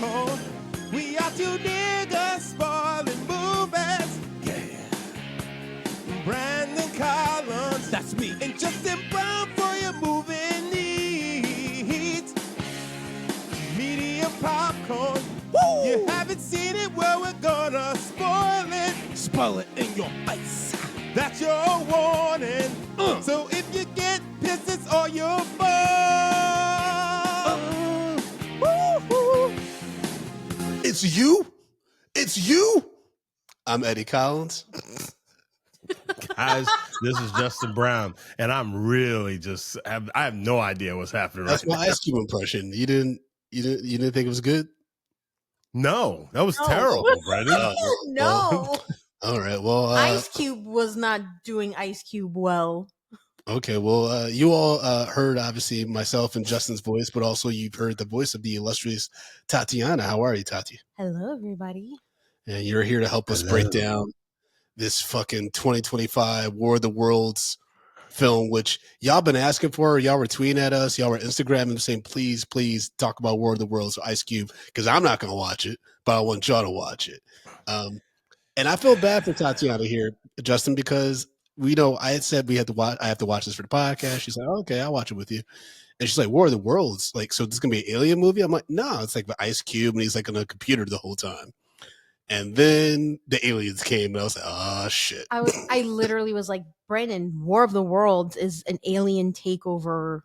popcorn. We are two niggas spoiling movies. Yeah. Brandon Collins, that's me, and Justin Brown for your movie needs. Media popcorn. Woo! You haven't seen it, well, we're gonna spoil it. Spoil it in your face. That's your warning. So if you get pissed, it's all your fault. It's you? It's you? I'm Eddie Collins. Guys, this is Justin Brown, and I'm really I have no idea what's happening That's right my now. Ice Cube impression. You didn't think it was good? No, that was terrible, Brendan. No. All right. Well, Ice Cube was not doing Ice Cube well. Okay. Well, you all heard obviously myself and Justin's voice, but also you've heard the voice of the illustrious Tatiana. How are you, Tati? Hello, everybody. And you're here to help us break down this fucking 2025 War of the Worlds film, which y'all been asking for. Y'all were tweeting at us. Y'all were Instagramming saying, please, please talk about War of the Worlds with Ice Cube, because I'm not going to watch it, but I want y'all to watch it. And I feel bad for Tatiana here, Justin, because we know I had said I have to watch this for the podcast. She's like, okay, I'll watch it with you. And she's like, War of the Worlds, like, so this is gonna be an alien movie? I'm like, no, it's like the Ice Cube, and he's like on a computer the whole time. And then the aliens came, and I was like, oh shit. I literally was like, Brennan, War of the Worlds is an alien takeover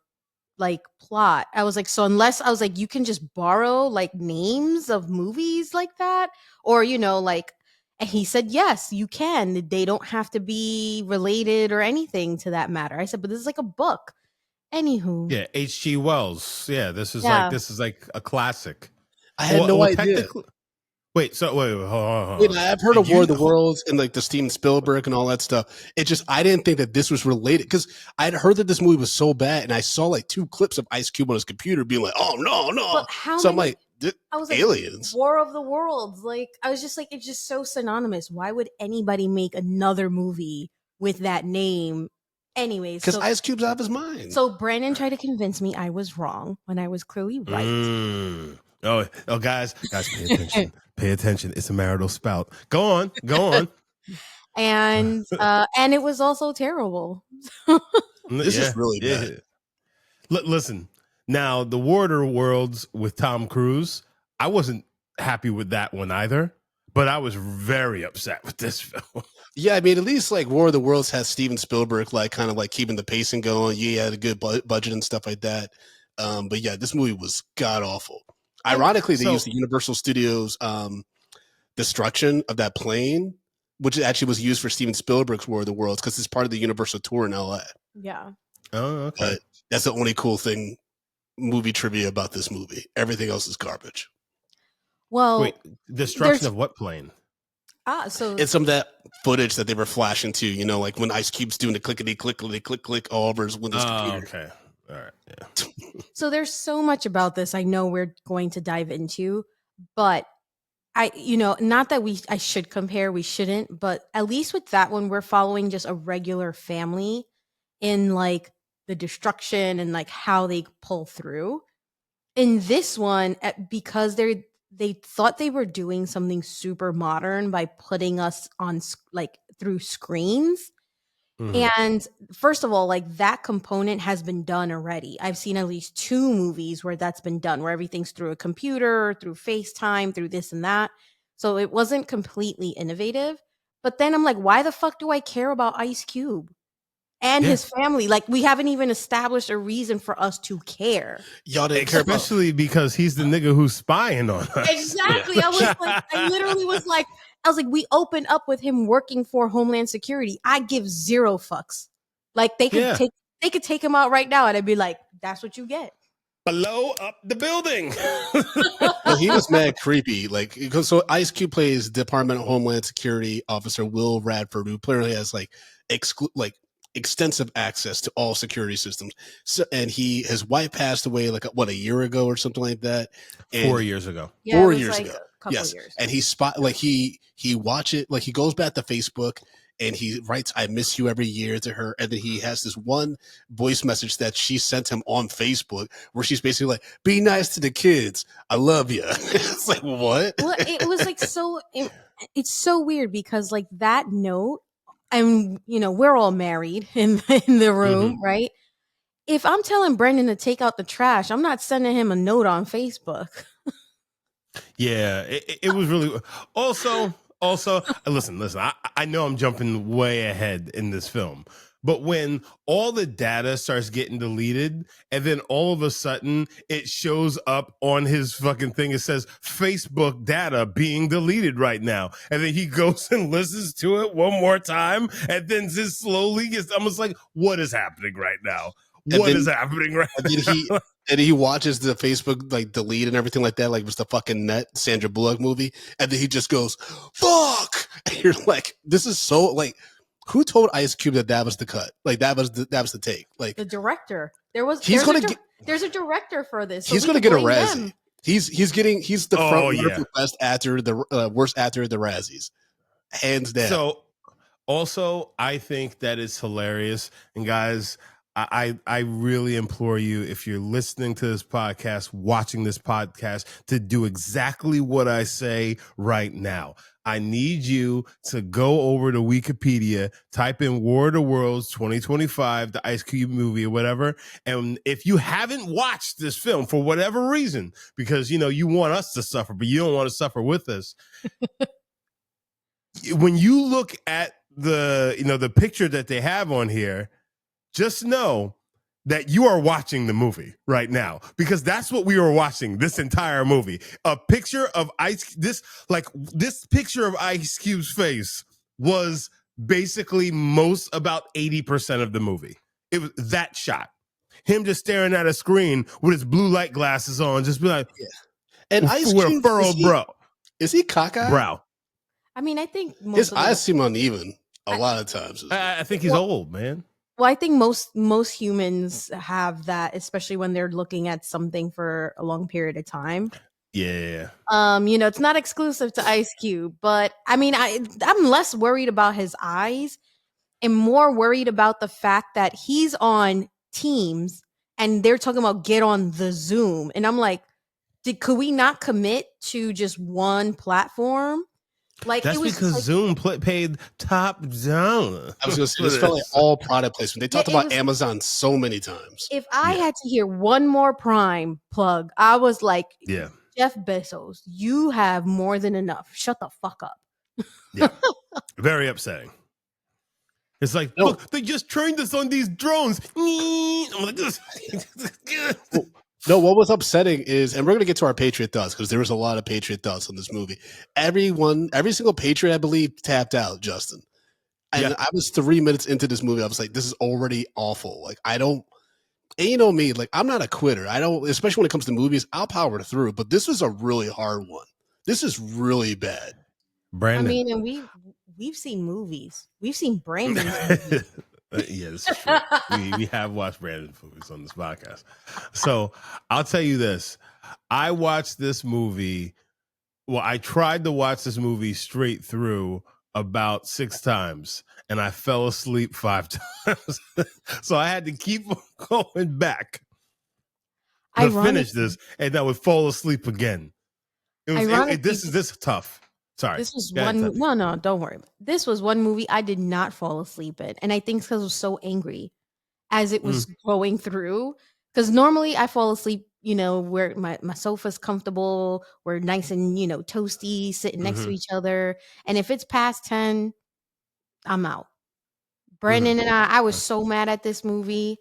like plot. I was like, so unless I was like, you can just borrow like names of movies like that, or like. And he said, yes, you can. They don't have to be related or anything to that matter. I said, but this is like a book. Anywho. Yeah, H.G. Wells. Yeah, this is like a classic. I had no idea. Wait, hold on. Wait, I've heard of War of the Worlds and like the Steven Spielberg and all that stuff. It just, I didn't think that this was related, because I'd heard that this movie was so bad, and I saw like 2 clips of Ice Cube on his computer being like, oh no. So I'm like, I was aliens. Like, War of the Worlds. Like, I was just like, it's just so synonymous. Why would anybody make another movie with that name? Anyways. Because Ice Cube's out of his mind. So Brandon tried to convince me I was wrong when I was clearly right. Oh, guys, pay attention. Pay attention. It's a marital spout. Go on. And it was also terrible. This is really bad. Listen. Now, the War of the Worlds with Tom Cruise, I wasn't happy with that one either, but I was very upset with this film. Yeah, I mean, at least like War of the Worlds has Steven Spielberg like kind of like keeping the pacing going. Yeah, he had a good budget and stuff like that. But yeah, this movie was god awful. Ironically, they used the Universal Studios destruction of that plane, which actually was used for Steven Spielberg's War of the Worlds, because it's part of the Universal tour in LA. Yeah. Oh, okay. But that's the only cool thing. Movie trivia about this movie. Everything else is garbage. Well, wait, destruction of what plane? So it's some of that footage that they were flashing to, like when Ice Cube's doing the clickety click all over his Windows computer. Okay. All right. Yeah. So there's so much about this I know we're going to dive into, but not that I should compare, we shouldn't, but at least with that one, we're following just a regular family in like the destruction and like how they pull through. In this one, because they thought they were doing something super modern by putting us on like through screens. Mm-hmm. And first of all, like that component has been done already. I've seen at least 2 movies where that's been done, where everything's through a computer, through FaceTime, through this and that. So it wasn't completely innovative. But then I'm like, why the fuck do I care about Ice Cube and his family? Like, we haven't even established a reason for us to care. Y'all didn't care, especially because he's the nigga who's spying on us. Exactly. Yeah. I literally was like, we opened up with him working for Homeland Security. I give 0 fucks. Like, they could take him out right now, and I'd be like, that's what you get. Blow up the building. Well, he was mad creepy. Like, so Ice Cube plays Department of Homeland Security Officer Will Radford, who clearly has extensive access to all security systems. So, and his wife passed away like a year ago or something like that. And 4 years ago. Yeah, 4 years ago. Yes. Years. And he watch it, like he goes back to Facebook and he writes "I miss you" every year to her, and then he has this one voice message that she sent him on Facebook where she's basically like, "Be nice to the kids, I love you." It's like, what? Well, it was like it's so weird because like that note, and we're all married in the room, right? If I'm telling Brendan to take out the trash, I'm not sending him a note on Facebook. Yeah, it was really also listen. I know I'm jumping way ahead in this film, but when all the data starts getting deleted and then all of a sudden it shows up on his fucking thing, it says Facebook data being deleted right now, and then he goes and listens to it one more time and then just slowly gets almost like, what is happening right now? What is happening right now? And he watches the Facebook like delete and everything like that, like it was the fucking Net Sandra Bullock movie, and then he just goes, "Fuck!" And you're like, "This is so like, who told Ice Cube that was the cut? Like that was the take? Like the director. There's a director for this. So he's gonna get a Razzie. He's the front runner for best actor, the worst actor of the Razzies, hands down. So also, I think that is hilarious, and guys. I really implore you, if you're listening to this podcast, watching this podcast, to do exactly what I say right now. I need you to go over to Wikipedia, type in War of the Worlds 2025, the Ice Cube movie or whatever. And if you haven't watched this film for whatever reason, because, you want us to suffer, but you don't want to suffer with us. When you look at the picture that they have on here, just know that you are watching the movie right now, because that's what we were watching this entire movie. A picture of this picture of Ice Cube's face was basically about 80% of the movie. It was that shot. Him just staring at a screen with his blue light glasses on, just be like, yeah. And Ice Cube, is he cockeyed? Brow. I mean, I think his eyes seem uneven a lot of times. I think he's old, man. Well, I think most humans have that, especially when they're looking at something for a long period of time. Yeah. It's not exclusive to Ice Cube, but I mean, I'm less worried about his eyes and more worried about the fact that he's on Teams and they're talking about get on the Zoom, and I'm like, could we not commit to just one platform? Like that's because Zoom paid top dollar. I was going to say, this felt like all product placement. They talked about Amazon so many times. If I had to hear one more Prime plug, I was like, yeah, Jeff Bezos, you have more than enough. Shut the fuck up. Yeah, very upsetting. It's like, look, they just trained us on these drones. I'm like, this. No, what was upsetting is, and we're going to get to our Patriot thoughts because there was a lot of Patriot thoughts on this movie. Every single Patriot, I believe, tapped out, Justin. And I was 3 minutes into this movie. I was like, this is already awful. Like, and you know me, like, I'm not a quitter. Especially when it comes to movies, I'll power through. But this was a really hard one. This is really bad. Brandon. I mean, and we've seen movies. We've seen Brandon's movies. Yeah, this is true. we have watched Brandon movies on this podcast. So I'll tell you this. I watched this movie. Well, I tried to watch this movie straight through about 6 times, and I fell asleep 5 times. So I had to keep going back to finish this, and I would fall asleep again. This is tough. Sorry. This was no, don't worry. This was one movie I did not fall asleep in. And I think because I was so angry as it was going through. Because normally I fall asleep, where my sofa's comfortable, we're nice and, toasty, sitting next to each other. And if it's past 10, I'm out. Brandon and I was so mad at this movie.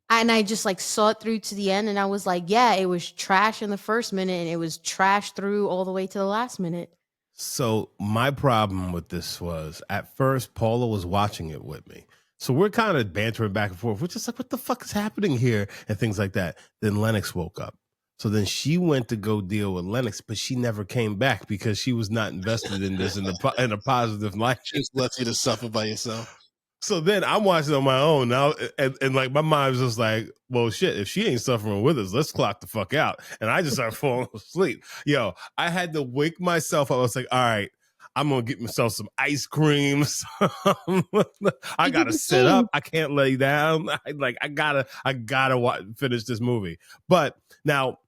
And I just saw it through to the end. And I was like, yeah, it was trash in the first minute. And it was trash through all the way to the last minute. So my problem with this was, at first, Paula was watching it with me. So we're kind of bantering back and forth. We're just like, what the fuck is happening here? And things like that. Then Lennox woke up. So then she went to go deal with Lennox, but she never came back because she was not invested in this in a positive light. She just left you to suffer by yourself. So then I'm watching on my own now, and like my mind's just like, well, shit, if she ain't suffering with us, let's clock the fuck out. And I just started falling asleep. Yo, I had to wake myself up. I was like, all right, I'm gonna get myself some ice cream. I He did gotta the sit same. up. I can't lay down. I gotta finish this movie. But now,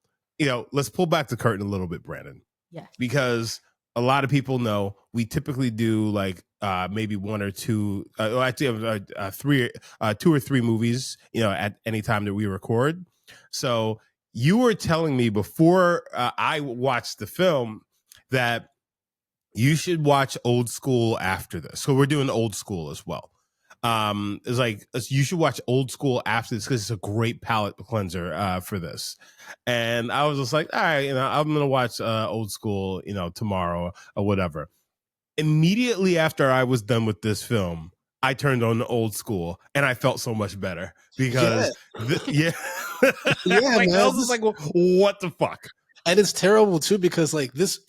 let's pull back the curtain a little bit, Brandon, Yes. because a lot of people know we typically do like maybe one or two, actually two or three movies, at any time that we record. So you were telling me before I watched the film that you should watch Old School after this. So we're doing Old School as well. It's like you should watch Old School after this because it's a great palate cleanser for this. And I was just like, all right, I'm gonna watch Old School, tomorrow or whatever. Immediately after I was done with this film, I turned on the Old School and I felt so much better because Yeah, like, man. I was just like, well, what the fuck? And it's terrible too because like this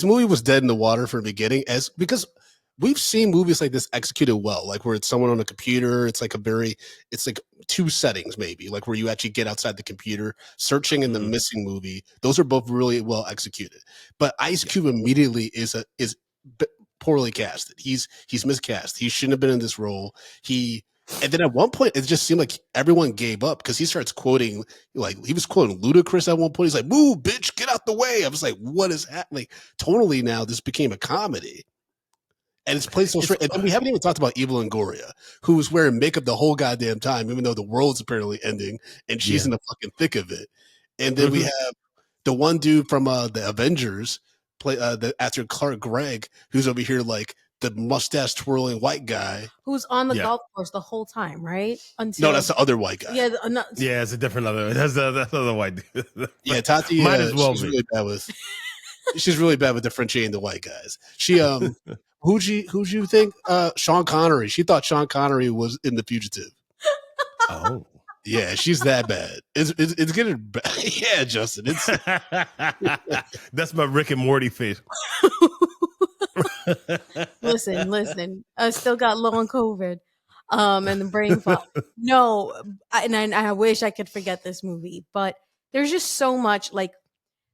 movie was dead in the water from the beginning, because we've seen movies like this executed well, like where it's someone on a computer. It's like it's like two settings maybe, like where you actually get outside the computer, Searching and The Missing movie. Those are both really well executed. But Ice Cube immediately is poorly casted. He's miscast. He shouldn't have been in this role. And then at one point, it just seemed like everyone gave up because he starts quoting, like he was quoting Ludacris at one point. He's like, "Move, bitch, get out the way." I was like, "What is happening?" Totally, now this became a comedy, and it's played so straight. And we haven't even talked about Eva Longoria, who was wearing makeup the whole goddamn time, even though the world's apparently ending, and she's in the fucking thick of it. And then we have the one dude from the Avengers, the actor Clark Gregg, who's over here like the mustache twirling white guy who's on the golf course the whole time, right? No, that's the other white guy. Yeah, it's a different other. That's the other white dude. Yeah, Tati. Might as well she's be. really bad with. She's really bad with differentiating the white guys. She who'd you think? Sean Connery. She thought Sean Connery was in The Fugitive. Oh. Yeah, she's that bad. It's getting bad. Yeah, Justin. It's that's my Rick and Morty face. Listen. I still got long COVID, and the brain fog. No, I wish I could forget this movie, but there's just so much like.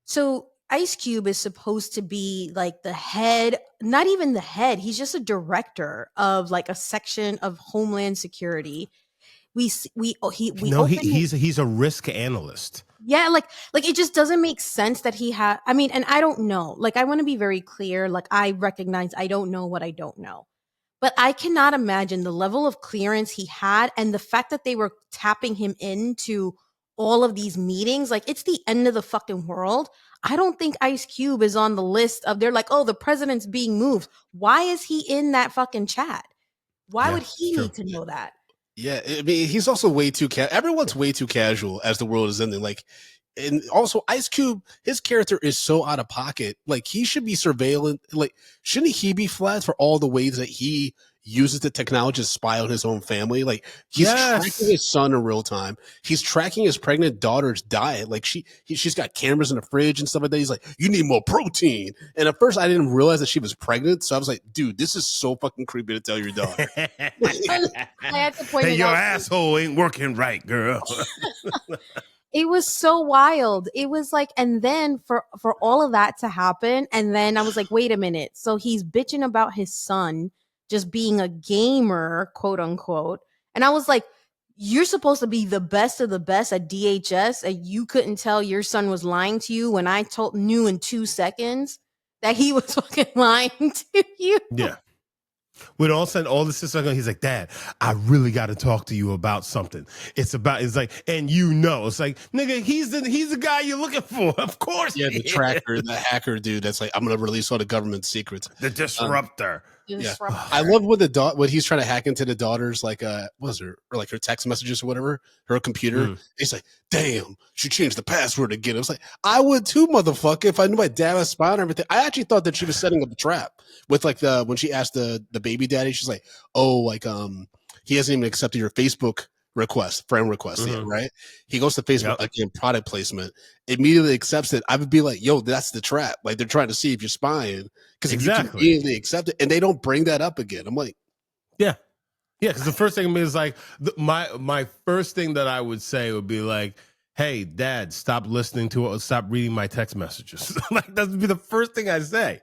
So Ice Cube is supposed to be like the head, not even the head. He's just a director of like a section of Homeland Security. He's a risk analyst. Yeah, like it just doesn't make sense that he had. I mean, and I don't know. Like, I want to be very clear. Like, I recognize I don't know what I don't know, but I cannot imagine the level of clearance he had and the fact that they were tapping him into all of these meetings. Like, it's the end of the fucking world. I don't think Ice Cube is on the list of. They're like, oh, the president's being moved. Why is he in that fucking chat? Why would he need to know that? Yeah, I mean, he's also way too everyone's way too casual as the world is ending. Like, and also Ice Cube, his character is so out of pocket. Like, he should be surveillant. Like, shouldn't he be flagged for all the ways that he uses the technology to spy on his own family? Like, he's tracking his son in real time. He's tracking his pregnant daughter's diet. Like, she's got cameras in the fridge and stuff like that. He's like, you need more protein. And at first I didn't realize that she was pregnant. So I was like, dude, this is so fucking creepy to tell your daughter. I had to point hey, it your out. asshole ain't working right, girl. It was so wild. It was like, and then for all of that to happen, and then I was like, wait a minute. So he's bitching about his son just being a gamer, quote unquote. And I was like, you're supposed to be the best of the best at DHS, and you couldn't tell your son was lying to you when I knew in 2 seconds that he was fucking lying to you. Yeah. When all of a sudden all this is he's like, Dad, I really got to talk to you about something. It's like, and it's like, nigga, he's the guy you're looking for. Of course. Yeah, the tracker, the hacker dude that's like, I'm gonna release all the government secrets. The disruptor. Yeah. I love when he's trying to hack into the daughter's like what was her, or like her text messages or whatever, her computer. He's like, damn, she changed the password again. I was like, I would too, motherfucker, if I knew my dad was spying on everything. I actually thought that she was setting up a trap with like when she asked the baby daddy, she's like, oh, like he hasn't even accepted your Facebook friend request yet, right? He goes to Facebook, again, product placement, immediately accepts it. I would be like, yo, that's the trap. Like, they're trying to see if you're spying, because if you can immediately accept it, and they don't bring that up again. I'm like, yeah, because the first thing is like, my first thing that I would say would be like, hey, Dad, stop reading my text messages. Like, that would be the first thing I say.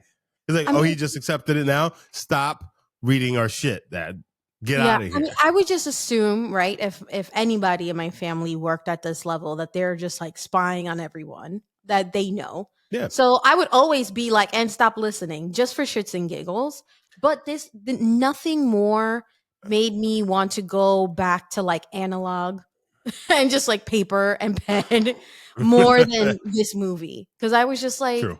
He's like, I oh, mean, he just accepted it now. Stop reading our shit, Dad. Get out of here. I mean, I would just assume, right, if anybody in my family worked at this level, that they're just like spying on everyone that they know. Yeah. So I would always be like, and stop listening, just for shits and giggles. But nothing more made me want to go back to like analog and just like paper and pen more than this movie, because I was just like, True.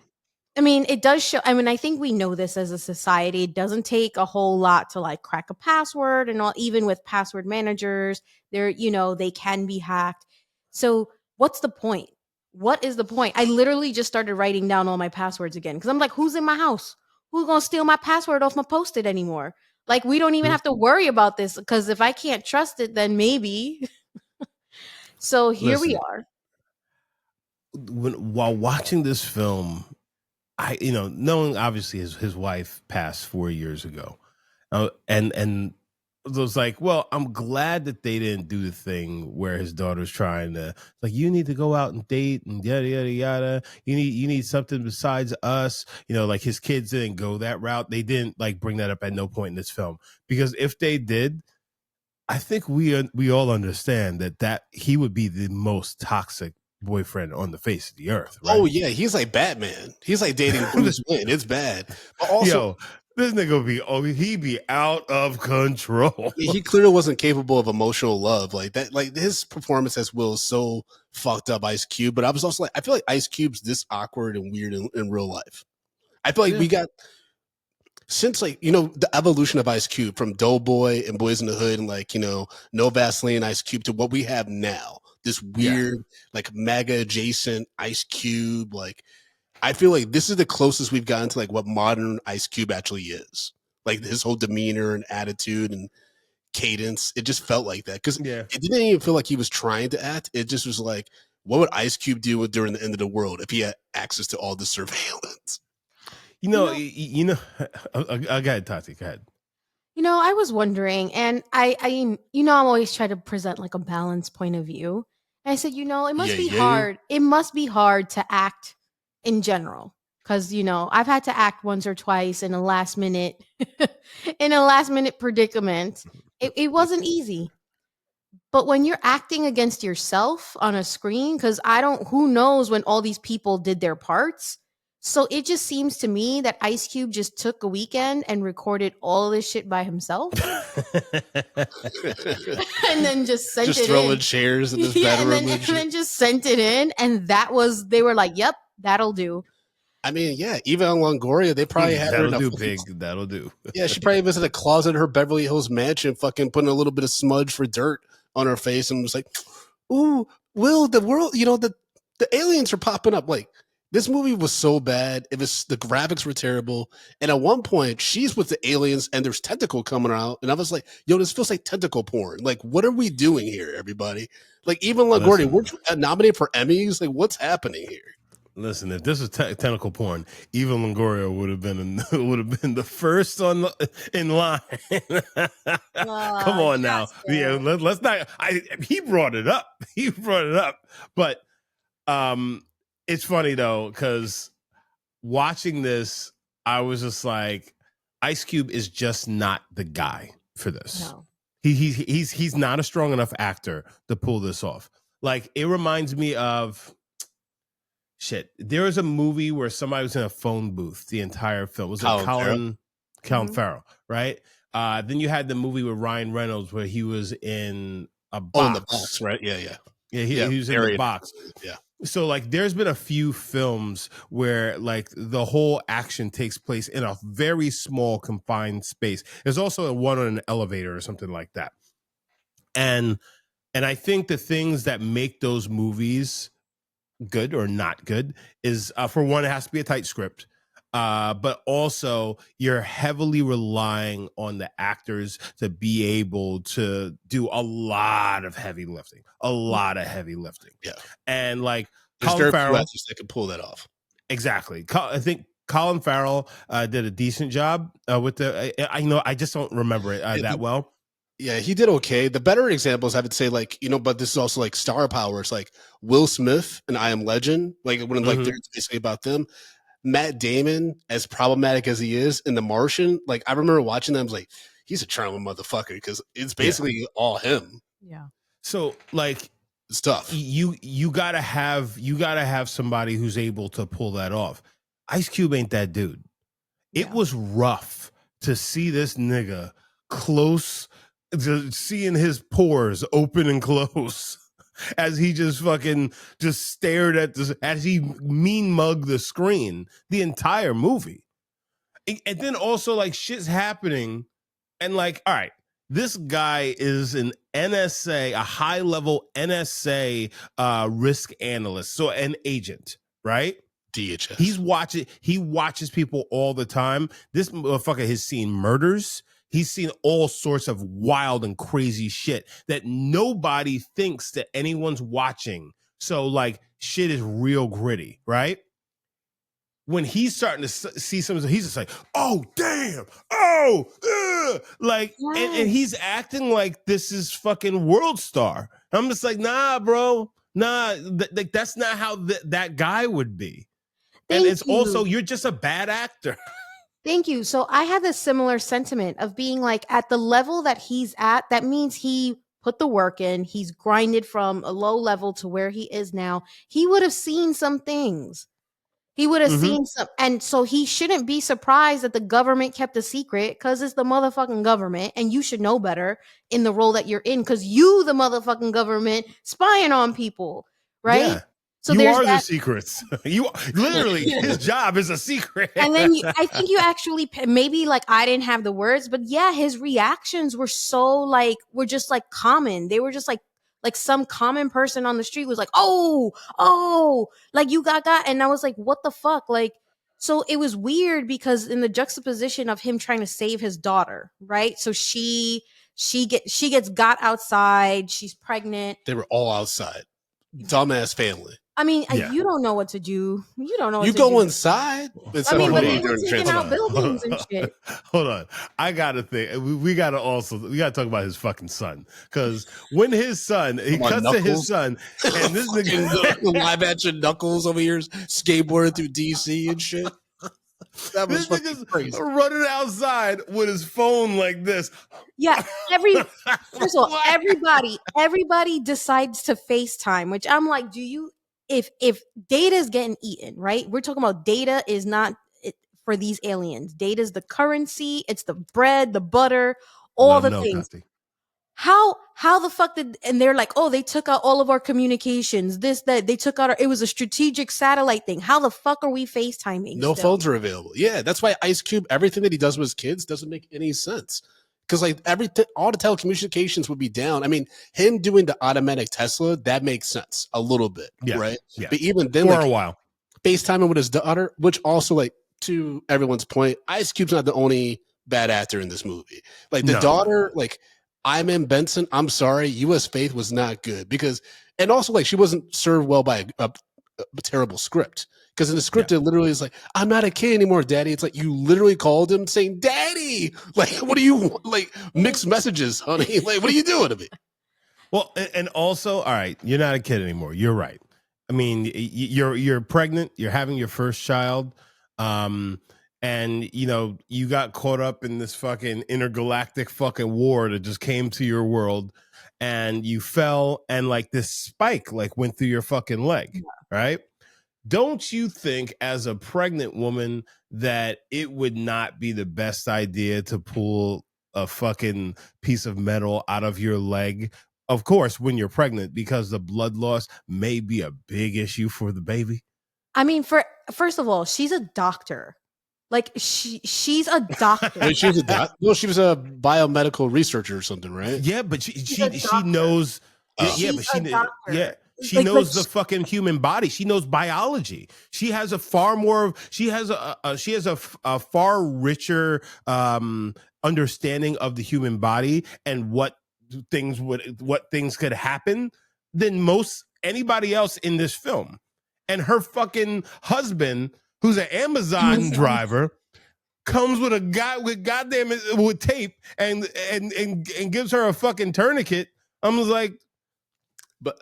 I mean, it does show. I mean, I think we know this as a society. It doesn't take a whole lot to like crack a password and all, even with password managers, they can be hacked. So what's the point? What is the point? I literally just started writing down all my passwords again because I'm like, who's in my house? Who's going to steal my password off my Post-it anymore? Like, we don't even have to worry about this, because if I can't trust it, then maybe. So here we Listen, are. while watching this film, knowing obviously his wife passed 4 years ago, and it was like, well, I'm glad that they didn't do the thing where his daughter's trying to, like, you need to go out and date and yada yada yada. You need something besides us. Like, his kids didn't go that route. They didn't like bring that up at no point in this film, because if they did, I think we all understand that he would be the most toxic boyfriend on the face of the earth. Right? Oh yeah, he's like Batman. He's like dating Bruce Wayne. It's bad. But also, this nigga he'd be out of control. he clearly wasn't capable of emotional love like that. Like, his performance as Will is so fucked up, Ice Cube. But I was also like, I feel like Ice Cube's this awkward and weird in real life. I feel like we got, since like, the evolution of Ice Cube from Doughboy and Boys in the Hood and like, No Vaseline Ice Cube to what we have now. This weird, like, mega adjacent Ice Cube. Like, I feel like this is the closest we've gotten to like what modern Ice Cube actually is. Like, his whole demeanor and attitude and cadence. It just felt like that, because it didn't even feel like he was trying to act. It just was like, what would Ice Cube do during the end of the world if he had access to all the surveillance? I got Tati. Go ahead. I was wondering, and I'm always try to present like a balanced point of view. And I said, it must be hard. It must be hard to act in general, because I've had to act once or twice in a last minute, predicament. It wasn't easy. But when you're acting against yourself on a screen, because who knows when all these people did their parts. So it just seems to me that Ice Cube just took a weekend and recorded all of this shit by himself. And then just sent it in. Just throwing chairs in his bedroom. And then just sent it in. And they were like, yep, that'll do. I mean, yeah, Eva Longoria, they probably had her in that'll do, pig. That'll do. Yeah, she probably was in a closet in her Beverly Hills mansion, fucking putting a little bit of smudge for dirt on her face, and was like, "Ooh, Will, the world, the aliens are popping up." Like, this movie was so bad. The graphics were terrible, and at one point, she's with the aliens, and there's tentacle coming out, and I was like, "Yo, this feels like tentacle porn. Like, what are we doing here, everybody?" Like, Eva Longoria, weren't you nominated for Emmys? Like, what's happening here? Listen, if this was tentacle porn, Eva Longoria would have been the first in line. Come on now, let's not. He brought it up. But it's funny though, because watching this, I was just like, Ice Cube is just not the guy for this. No. He's not a strong enough actor to pull this off. Like, it reminds me of. Shit, there was a movie where somebody was in a phone booth the entire film. Was it Colin Farrell, right? Then you had the movie with Ryan Reynolds where he was in a box. Oh, in the box, right? Yeah. He was in the box. Yeah. So, like, there's been a few films where, like, the whole action takes place in a very small, confined space. There's also one on an elevator or something like that. And I think the things that make those movies good or not good is, for one, it has to be a tight script, but also you're heavily relying on the actors to be able to do a lot of heavy lifting. Yeah, and like there's Colin Farrell that can pull that off. Exactly. I think Colin Farrell did a decent job with the. I just don't remember it that well. Yeah, he did okay. The better examples, I would say, like, but this is also like star power. It's like Will Smith and I Am Legend. Like, when like they're basically about them. Matt Damon, as problematic as he is in The Martian, like I remember watching that, I was like, he's a charming motherfucker because it's basically all him. Yeah. So like It's tough. you gotta have somebody who's able to pull that off. Ice Cube ain't that dude. It was rough to see this nigga close to seeing his pores open and close as he just fucking just stared at this, as he mean mugged the screen the entire movie. And then also like shit's happening and like, all right, this guy is an NSA, a high level NSA risk analyst, so an agent, right? DHS. He watches people all the time. This motherfucker has seen murders. He's seen all sorts of wild and crazy shit that nobody thinks that anyone's watching. So like shit is real gritty, right? When he's starting to see something, he's just like, oh, damn. Oh, like, and he's acting like this is fucking World Star. I'm just like, nah, bro. Nah, that's not how that guy would be. And it's also, you're just a bad actor. Thank you. So I had a similar sentiment of being like, at the level that he's at, that means he put the work in. He's grinded from a low level to where he is now. He would have seen some things. He would have seen some. And so he shouldn't be surprised that the government kept a secret, because it's the motherfucking government and you should know better in the role that you're in, because you, the motherfucking government, spying on people, right? Yeah. So you there's are that. The secrets. You literally, his job is a secret. And then I think you actually, maybe like I didn't have the words, but yeah, his reactions were so like, were just like common. They were just like some common person on the street was like, oh, like you got, and I was like, what the fuck? Like, so it was weird because in the juxtaposition of him trying to save his daughter, right? So she gets got outside. She's pregnant. They were all outside. Dumbass family. I mean, you don't know what to do. You don't know what you to go do. inside. I mean, but they were taking out buildings and shit. Hold on. I got to think. We got to talk about his fucking son. Because when his son, he cuts to his son, and this nigga. Live action Knuckles over here skateboarding through DC and shit. That was fucking crazy. Running outside with his phone like this. Yeah, first of all, everybody decides to FaceTime, which I'm like, do you? If data's getting eaten, right? We're talking about data is not for these aliens. Data's the currency. It's the bread, the butter, all the things. Kathy. How the fuck did, and they're like, oh, they took out all of our communications, that they took out it was a strategic satellite thing. How the fuck are we FaceTiming? No phones are available. Yeah, that's why Ice Cube, everything that he does with his kids doesn't make any sense. Because like all the telecommunications would be down. I mean, him doing the automatic Tesla, that makes sense a little bit, right? Yeah. But even then, for a while, FaceTiming with his daughter, which also, like, to everyone's point, Ice Cube's not the only bad actor in this movie. Like the daughter, like, I'm in Benson. I'm sorry, U.S. Faith was not good because, and also like she wasn't served well by a terrible script. Because in the script, it literally is like, I'm not a kid anymore, Daddy. It's like you literally called him saying, Daddy. Like, what do you like? Mixed messages, honey. Like, what are you doing to me? Well, and also, all right, you're not a kid anymore. You're right. I mean, you're pregnant. You're having your first child. And you know, you got caught up in this fucking intergalactic fucking war that just came to your world, and you fell, and like this spike like went through your fucking leg, right? Don't you think as a pregnant woman that it would not be the best idea to pull a fucking piece of metal out of your leg? Of course, when you're pregnant, because the blood loss may be a big issue for the baby. I mean, first of all, she's a doctor. Like she's a doctor. She was a doctor. Well, she was a biomedical researcher or something, right? Yeah, but she knows. She knows the fucking human body. She knows biology. She has a far richer understanding of the human body and what things could happen than most anybody else in this film. And her fucking husband, who's an Amazon driver, comes with a guy with tape and gives her a fucking tourniquet. I'm just like, but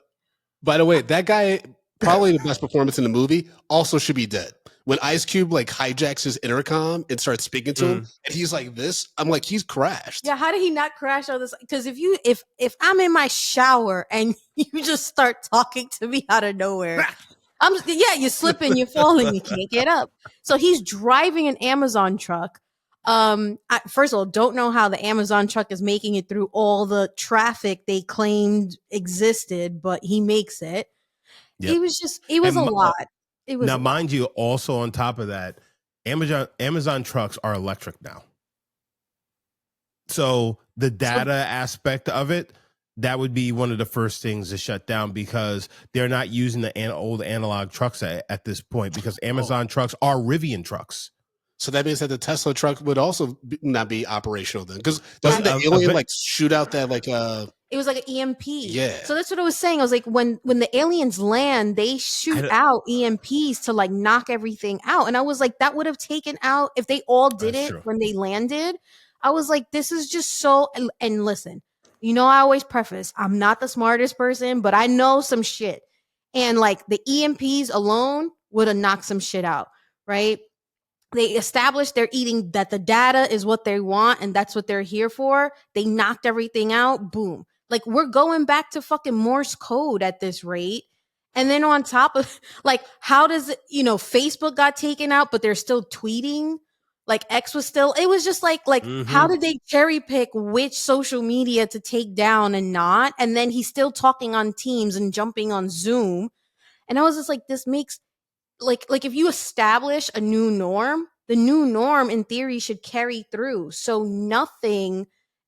by the way, that guy, probably the best performance in the movie, also should be dead. when Ice Cube like hijacks his intercom and starts speaking to him, and he's like this, I'm like, he's crashed. Yeah, how did he not crash on this? Because if I'm in my shower and you just start talking to me out of nowhere, you're slipping, you're falling, you can't get up. So he's driving an Amazon truck. First of all, don't know how the Amazon truck is making it through all the traffic they claimed existed, but he makes it. Yep. It was a lot. It was now, mind you, also on top of that, Amazon trucks are electric now. So the data aspect of it, that would be one of the first things to shut down because they're not using the old analog trucks at this point because Amazon trucks are Rivian trucks. So that means that the Tesla truck would also not be operational then, because doesn't the alien like shoot out that like It was like an EMP. Yeah. So that's what I was saying. I was like, when the aliens land, they shoot out EMPs to like knock everything out, and I was like, that would have taken out if they all did when they landed. I was like, this is just so. And listen, you know, I always preface, I'm not the smartest person, but I know some shit, and like the EMPs alone would have knocked some shit out, right? They established that the data is what they want and that's what they're here for. They knocked everything out. Boom. Like we're going back to fucking Morse code at this rate. And then on top of like, how does it, you know, Facebook got taken out, but they're still tweeting. Like X was still, it was just like, how did they cherry pick which social media to take down and not? And then he's still talking on Teams and jumping on Zoom. And I was just like, this makes, like if you establish a new norm, the new norm in theory should carry through. So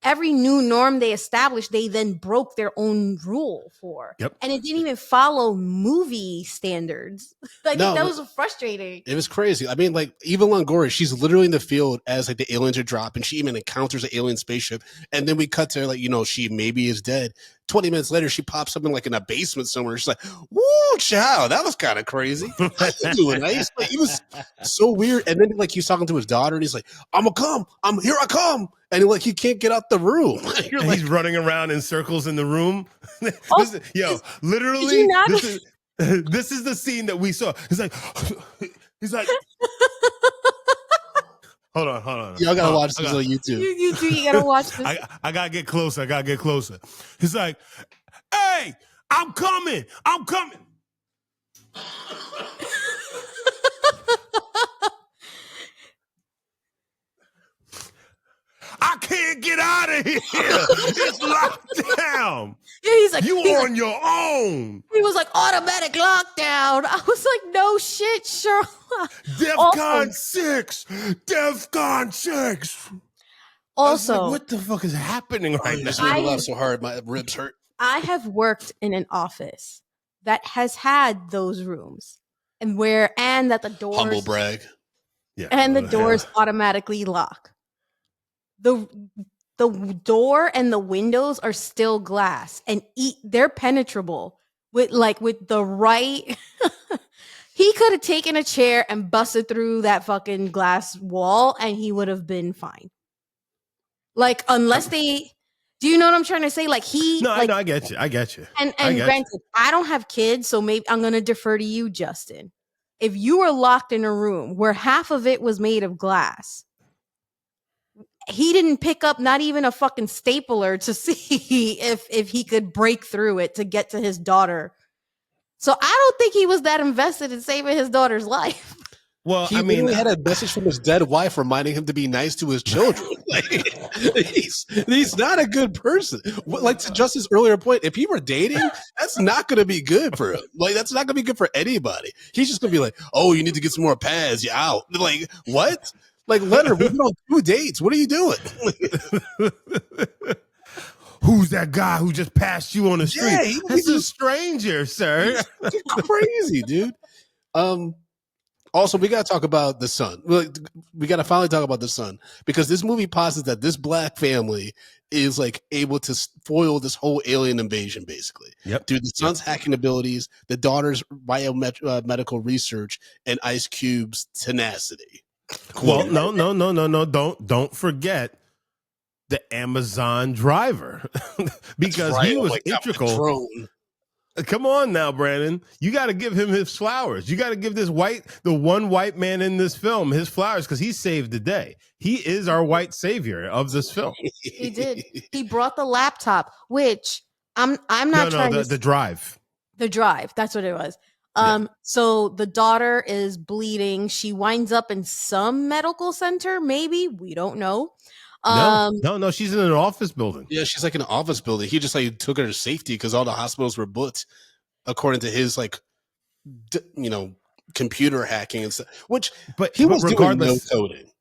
every new norm they established, they then broke their own rule for. Yep. And it didn't even follow movie standards. I think that was frustrating. It was crazy. I mean, like Eva Longoria, she's literally in the field as like the aliens are dropping. She even encounters an alien spaceship. And then we cut to like, you know, she maybe is dead. 20 minutes later, she pops up in a basement somewhere. She's like, woo, child, that was kind of crazy. How you doing, Ice? Like, it was so weird. And then like he's talking to his daughter and he's like, I'm gonna come. Here I come. And like he can't get out the room. You're like, he's running around in circles in the room. Literally, this is the scene that we saw. He's like, Hold on. Y'all gotta watch this on YouTube. You gotta watch this. I gotta get closer. He's like, hey, I'm coming. I can't get out of here. It's locked down. Yeah, he's like, you on your own. He was like, automatic lockdown. I was like, no shit, Sherlock. DEFCON 6. DEFCON 6. Also, like, what the fuck is happening right now? I laugh so hard, my ribs hurt. I have worked in an office that has had those rooms and that the doors humble brag. Yeah. And the doors automatically lock. The door and the windows are still glass and they're penetrable with the right. He could have taken a chair and busted through that fucking glass wall and he would have been fine. Like, unless they, do you know what I'm trying to say? Like I get you. And granted, I don't have kids, so maybe I'm going to defer to you, Justin. If you were locked in a room where half of it was made of glass, he didn't pick up not even a fucking stapler to see if he could break through it to get to his daughter. So I don't think he was that invested in saving his daughter's life. Well, he really had a message from his dead wife reminding him to be nice to his children. Like, he's not a good person. Like, to Justin's earlier point, if he were dating, that's not going to be good for him. Like, that's not going to be good for anybody. He's just going to be like, oh, you need to get some more pads. You're out. Like, what? Like, Leonard, we've been on 2 dates. What are you doing? Who's that guy who just passed you on the street? Yeah, That's a stranger, sir. He's crazy, dude. Also, we got to talk about the son. We got to finally talk about the son because this movie posits that this black family is like able to foil this whole alien invasion, basically. Yep. Through the son's hacking abilities, the daughter's biomedical research, and Ice Cube's tenacity. Well, no. Don't forget the Amazon driver because he was integral. Come on now, Brandon. You got to give him his flowers. You got to give the one white man in this film, his flowers, because he saved the day. He is our white savior of this film. He did. He brought the laptop, which I'm not No, trying to the drive. the drive. That's what it was. Yeah. So the daughter is bleeding. She winds up in some medical center, maybe. We don't know. No, she's in an office building. Yeah, she's like in an office building. He just like took her to safety because all the hospitals were booked, according to his like, computer hacking and stuff. Which, but he was regardless, doing no coding.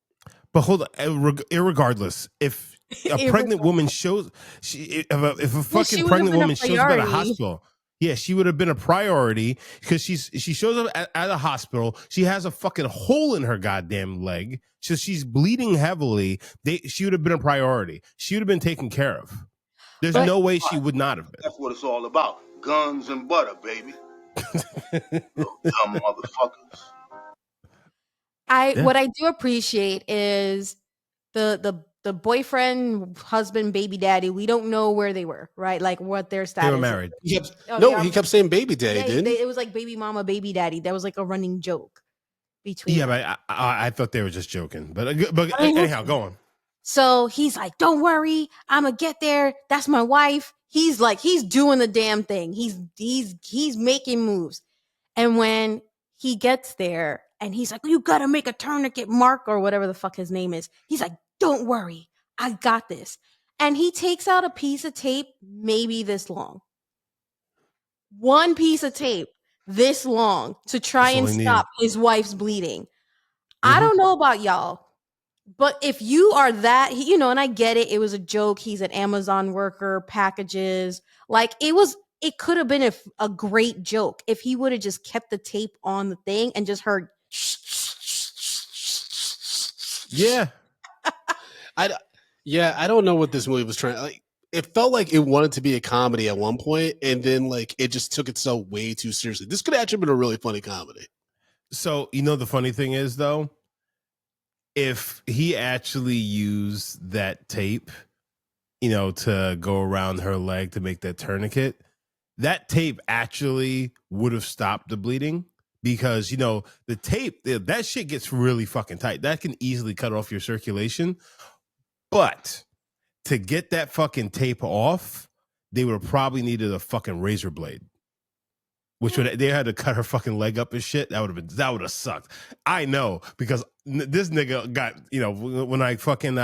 But hold on, irregardless, if a pregnant woman shows, if a fucking pregnant woman shows up at a hospital, yeah, she would have been a priority because she shows up at a hospital. She has a fucking hole in her goddamn leg, so she's bleeding heavily. She would have been a priority. She would have been taken care of. There's no way she would not have been. That's what it's all about. Guns and butter, baby. Little dumb motherfuckers. What I do appreciate is the boyfriend, husband, baby daddy. We don't know where they were, right? Like what their status. They were married. He kept saying baby daddy, didn't he? It was like baby mama, baby daddy. That was like a running joke between. Yeah, but I thought they were just joking. But anyhow, go on. So he's like, "Don't worry, I'm gonna get there. That's my wife." He's doing the damn thing. He's making moves, and when he gets there, and he's like, "You gotta make a tourniquet, Mark," or whatever the fuck his name is. He's like, "Don't worry, I got this." And he takes out a piece of tape, maybe this long. One piece of tape this long to try and stop his wife's bleeding. Mm-hmm. I don't know about y'all, but if you are that, and I get it, it was a joke. He's an Amazon worker, packages. Like it could have been a great joke if he would have just kept the tape on the thing and just heard. Yeah. I don't know what this movie was trying. Like, it felt like it wanted to be a comedy at one point, and then like it just took itself way too seriously. This could have actually been a really funny comedy. So the funny thing is though, if he actually used that tape, to go around her leg to make that tourniquet, that tape actually would have stopped the bleeding. Because, the tape, that shit gets really fucking tight. That can easily cut off your circulation. But to get that fucking tape off, they would have probably needed a fucking razor blade. They had to cut her fucking leg up and shit. That would have sucked. I know, because this nigga got, when I fucking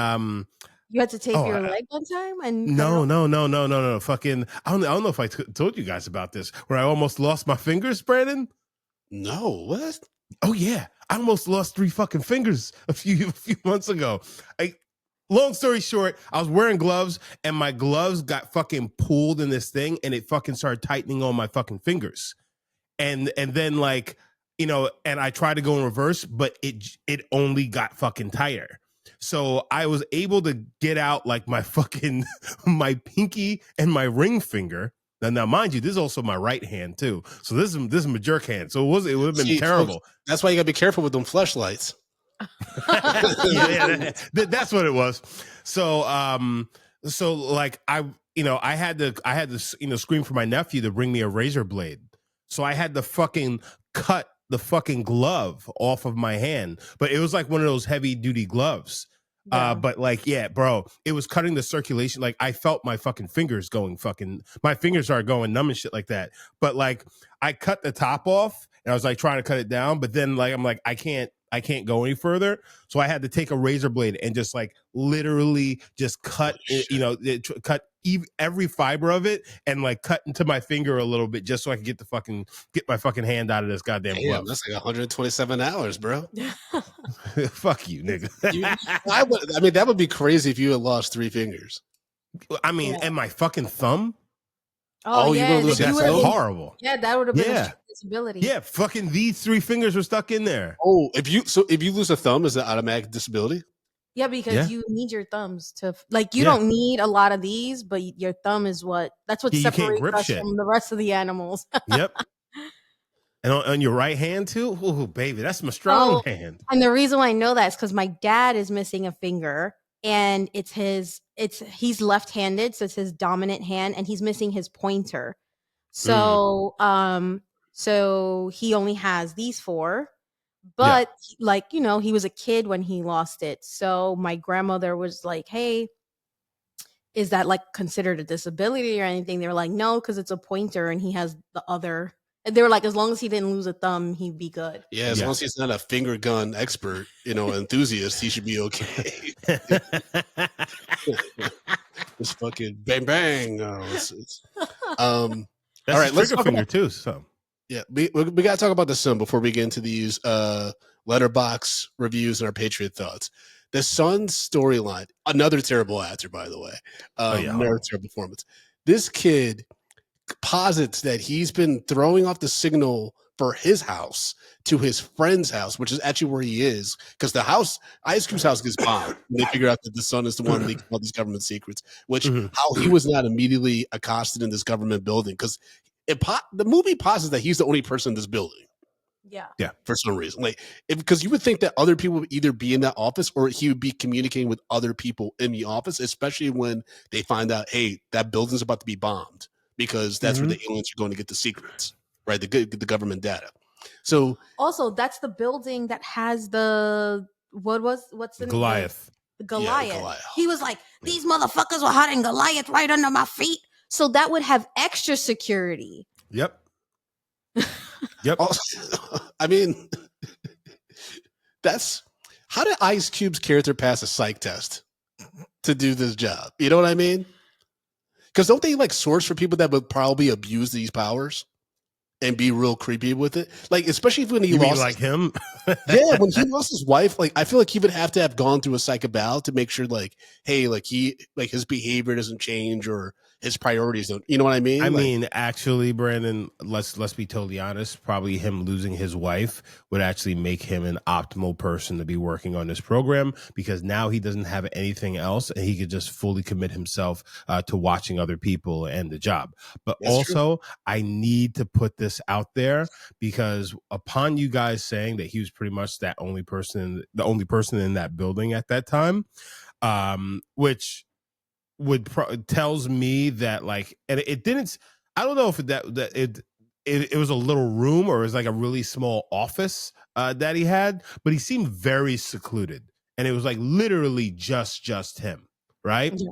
you had to tape your leg one time, and no. Fucking, I don't know if I told you guys about this, where I almost lost my fingers, Brandon. No, what? Oh yeah, I almost lost 3 fucking fingers a few months ago. Long story short, I was wearing gloves, and my gloves got fucking pulled in this thing, and it fucking started tightening on my fucking fingers. And then and I tried to go in reverse, but it only got fucking tighter. So I was able to get out like my fucking my pinky and my ring finger. Now, mind you, this is also my right hand too. So this is my jerk hand. So it would have been terrible. Folks, that's why you gotta be careful with them fleshlights. That's what it was. So like I had to scream for my nephew to bring me a razor blade. So I had to fucking cut the fucking glove off of my hand, but it was like one of those heavy duty gloves. Yeah. But like, yeah, bro, it was cutting the circulation. Like I felt my fucking fingers my fingers are going numb and shit like that. But like I cut the top off and I was like trying to cut it down, but then like, I'm like, I can't go any further. So I had to take a razor blade and just like literally just cut, cut every fiber of it and like cut into my finger a little bit just so I could get my fucking hand out of this goddamn glove. That's like 127 hours, bro. Fuck you, nigga. That would be crazy if you had lost 3 fingers. And my fucking thumb. Oh yeah, that's horrible. Yeah, that would have been a disability. Yeah, fucking these 3 fingers were stuck in there. Oh, if you lose a thumb, is it automatic disability? Yeah, because you need your thumbs to you don't need a lot of these, but your thumb is that's what separates us from the rest of the animals. Yep. And on your right hand too? Oh, baby, that's my strong hand. And the reason why I know that is because my dad is missing a finger, and he's left-handed, so it's his dominant hand, and he's missing his pointer. So so he only has these 4. Yeah. But like, he was a kid when he lost it. So my grandmother was like, "Hey, is that like considered a disability or anything?" They were like, "No, because it's a pointer and he has the other." And they were like, as long as he didn't lose a thumb, he'd be good. Yeah, as long as he's not a finger gun expert, enthusiast, he should be okay. Just fucking bang bang. That's all right, his let's trigger talk finger about. too. So Yeah, we got to talk about the Sun before we get into these letterbox reviews and our Patriot thoughts. The Sun's storyline, another terrible actor, by the way. Another terrible performance. This kid posits that he's been throwing off the signal for his house to his friend's house, which is actually where he is, because the house, Ice Cube's house, gets bombed. And they figure out that the Sun is the one leaking all these government secrets, which how he was not immediately accosted in this government building, because the movie posits that he's the only person in this building. Yeah. For some reason, like, because you would think that other people would either be in that office or he would be communicating with other people in the office, especially when they find out, hey, that building's about to be bombed, because that's where the aliens are going to get the secrets, right? The government data. So also, that's the building that has what's the Goliath. The Goliath. Yeah, Goliath. He was like, these motherfuckers were hiding Goliath right under my feet. So that would have extra security. Yep. Yep. Also, I mean, that's how did Ice Cube's character pass a psych test to do this job? You know what I mean? Because don't they like source for people that would probably abuse these powers and be real creepy with it? Like, especially when he lost, like him. Yeah, when he lost his wife, like I feel like he would have to have gone through a psych eval to make sure, like, hey, like his behavior doesn't change or his priorities don't. You know what I mean? I mean, actually, Brandon, let's be totally honest. Probably him losing his wife would actually make him an optimal person to be working on this program, because now he doesn't have anything else and he could just fully commit himself to watching other people and the job. But That's also, I need to put this out there, because upon you guys saying that he was pretty much the only person in that building at that time, which tells me that, like, and it didn't, I don't know if it was a little room or it was like a really small office that he had, but he seemed very secluded, and it was like literally just him, right? Yeah.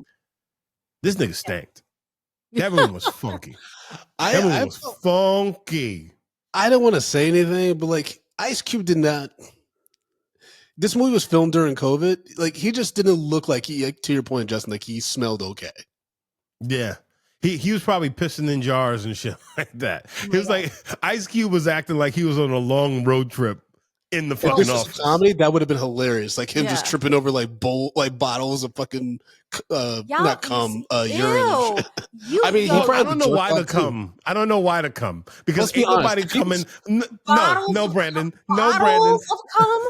This nigga stanked. That room was funky. That room was funky. I don't want to say anything, but like Ice Cube did not. This movie was filmed during COVID. Like, he just didn't look like to your point, Justin, like he smelled okay. Yeah. He was probably pissing in jars and shit like that. He was like, Ice Cube was acting like he was on a long road trip in the fucking office. Comedy, that would have been hilarious. Like him just tripping over like bottles of fucking not cum, urine. I mean, I don't know why to come. I don't know why to come, because ain't nobody coming. No, Brandon. No, Brandon. Of cum?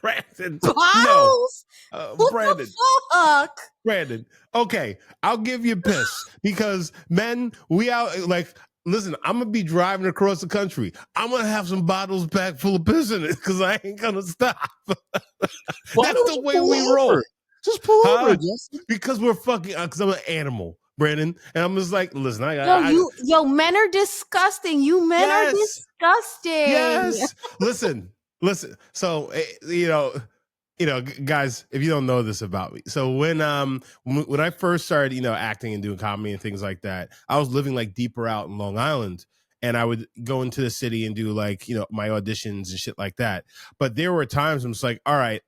Brandon. Bottles? No. What Brandon. the fuck? Brandon. Okay, I'll give you piss, because men, we out like. Listen, I'm gonna be driving across the country. I'm gonna have some bottles packed full of piss in it, because I ain't gonna stop. That's the way we roll. Just pull over, because we're fucking. Because I'm an animal, Brandon, and I'm just like, listen, yo, men are disgusting. You men are disgusting. Yes, listen. So guys, if you don't know this about me, so when I first started, acting and doing comedy and things like that, I was living like deeper out in Long Island, and I would go into the city and do like, my auditions and shit like that. But there were times I'm just like, all right,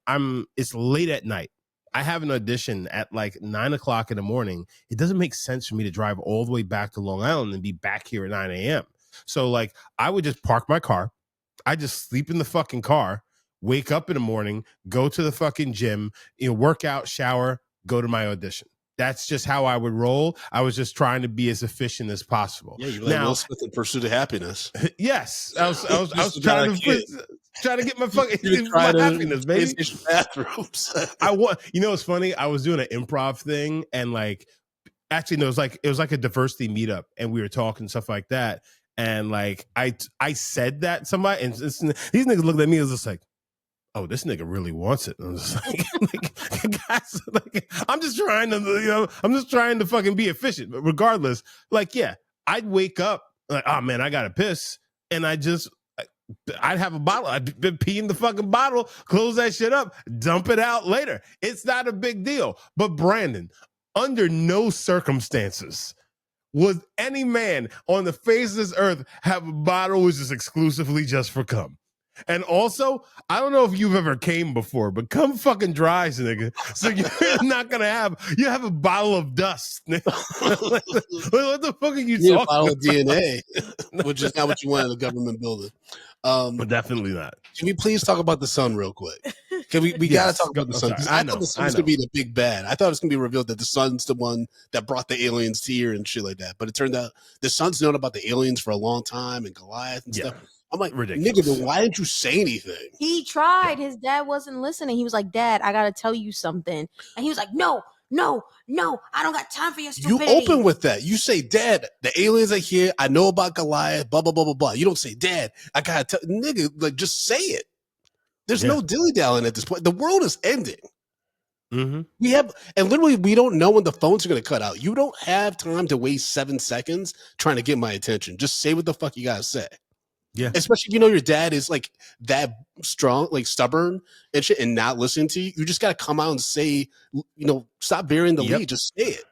it's late at night. I have an audition at like 9 o'clock in the morning. It doesn't make sense for me to drive all the way back to Long Island and be back here at 9 a.m. So like, I would just park my car. I just sleep in the fucking car, wake up in the morning, go to the fucking gym, work out, shower, go to my audition. That's just how I would roll. I was just trying to be as efficient as possible. Yeah, you're like Will Smith in Pursuit of Happiness. Yes, I was trying to get my fucking my happiness, baby. Bathrooms. It's funny. I was doing an improv thing, and like, actually, no, it was like a diversity meetup, and we were talking stuff like that. And like I said that somebody, and these niggas looked at me and was just like, oh, this nigga really wants it. And I was like, guys, like, I'm just trying to fucking be efficient. But regardless, like, yeah, I'd wake up like, oh man, I gotta piss, and I'd have a bottle. I'd been peeing the fucking bottle, close that shit up, dump it out later. It's not a big deal. But Brandon, under no circumstances would any man on the face of this earth have a bottle which is exclusively just for cum. And also, I don't know if you've ever came before, but cum fucking dries, nigga. So you're not gonna have a bottle of dust. What the fuck are you You need a talking bottle about? of DNA, which is not what you want in a government building. But definitely not. Can we please talk about the sun real quick? Can we Yes. gotta talk about the I'm sun? sorry. 'Cause I I know, thought the sun I was gonna know. be the big bad. I thought it was gonna be revealed that the sun's the one that brought the aliens here and shit like that. But it turned out the sun's known about the aliens for a long time and Goliath and Yeah. stuff. I'm like, Ridiculous. nigga, then why didn't you say anything? He tried. His dad wasn't listening. He was like, Dad, I gotta tell you something. And he was like, No, I don't got time for your You stupidity. open with that. You say, Dad, the aliens are here. I know about Goliath, blah, blah, blah, blah, blah. You don't say, Dad, I gotta tell nigga, like just say it. There's no dilly-dallying at this point. The world is ending. Mm-hmm. We don't know when the phones are going to cut out. You don't have time to waste 7 seconds trying to get my attention. Just say what the fuck you got to say. Yeah. Especially if you know your dad is like that strong, like stubborn and shit and not listening to you. You just got to come out and say, stop burying the lead. Just say it.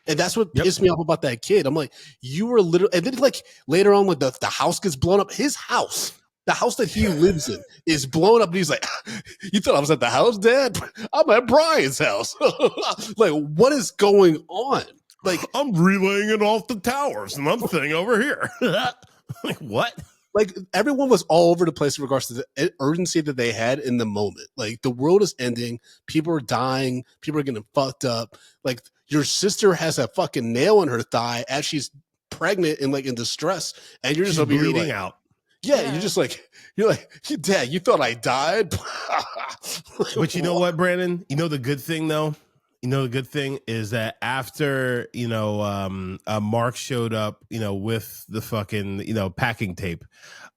And that's what pissed me off about that kid. I'm like, you were literally, and then like later on when the house gets blown up, his house, the house that he lives in is blown up. And he's like, you thought I was at the house, Dad? I'm at Brian's house. Like, what is going on? Like, I'm relaying it off the towers and I'm sitting over here. Like, what? Like, everyone was all over the place in regards to the urgency that they had in the moment. Like, the world is ending. People are dying. People are getting fucked up. Like, your sister has a fucking nail in her thigh as she's pregnant and like in distress. And you're just over here bleeding like, out. Yeah, you're like, Dad, you thought I died? But you know what, Brandon? You know the good thing though? You know the good thing is that after, Mark showed up, with the fucking, packing tape,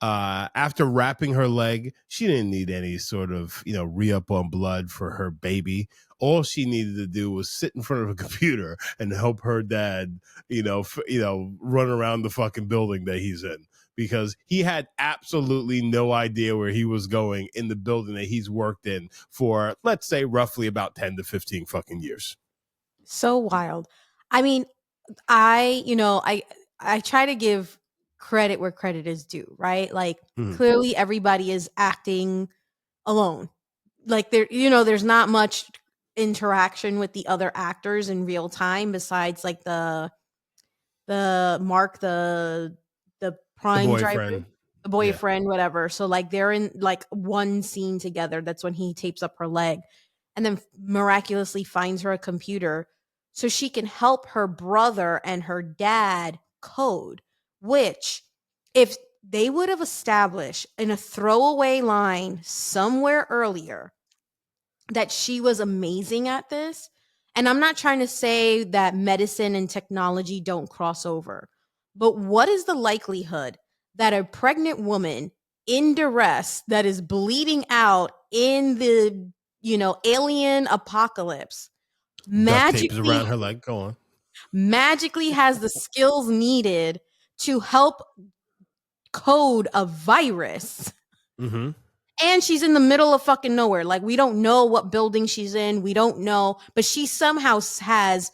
after wrapping her leg, she didn't need any sort of, re-up on blood for her baby. All she needed to do was sit in front of a computer and help her dad, run around the fucking building that he's in. Because he had absolutely no idea where he was going in the building that he's worked in for, let's say, roughly about 10 to 15 fucking years. So wild. I mean, I try to give credit where credit is due, right? Like, clearly everybody is acting alone. Like, there's not much interaction with the other actors in real time besides like the Mark, the prime driver, the boyfriend, whatever. So like they're in like one scene together. That's when he tapes up her leg and then miraculously finds her a computer so she can help her brother and her dad code, which if they would have established in a throwaway line somewhere earlier that she was amazing at this. And I'm not trying to say that medicine and technology don't cross over. But what is the likelihood that a pregnant woman in duress that is bleeding out in the, alien apocalypse Tapes around her leg. Go on. Magically has the skills needed to help code a virus? Mm-hmm. And she's in the middle of fucking nowhere. Like, we don't know what building she's in. We don't know. But she somehow has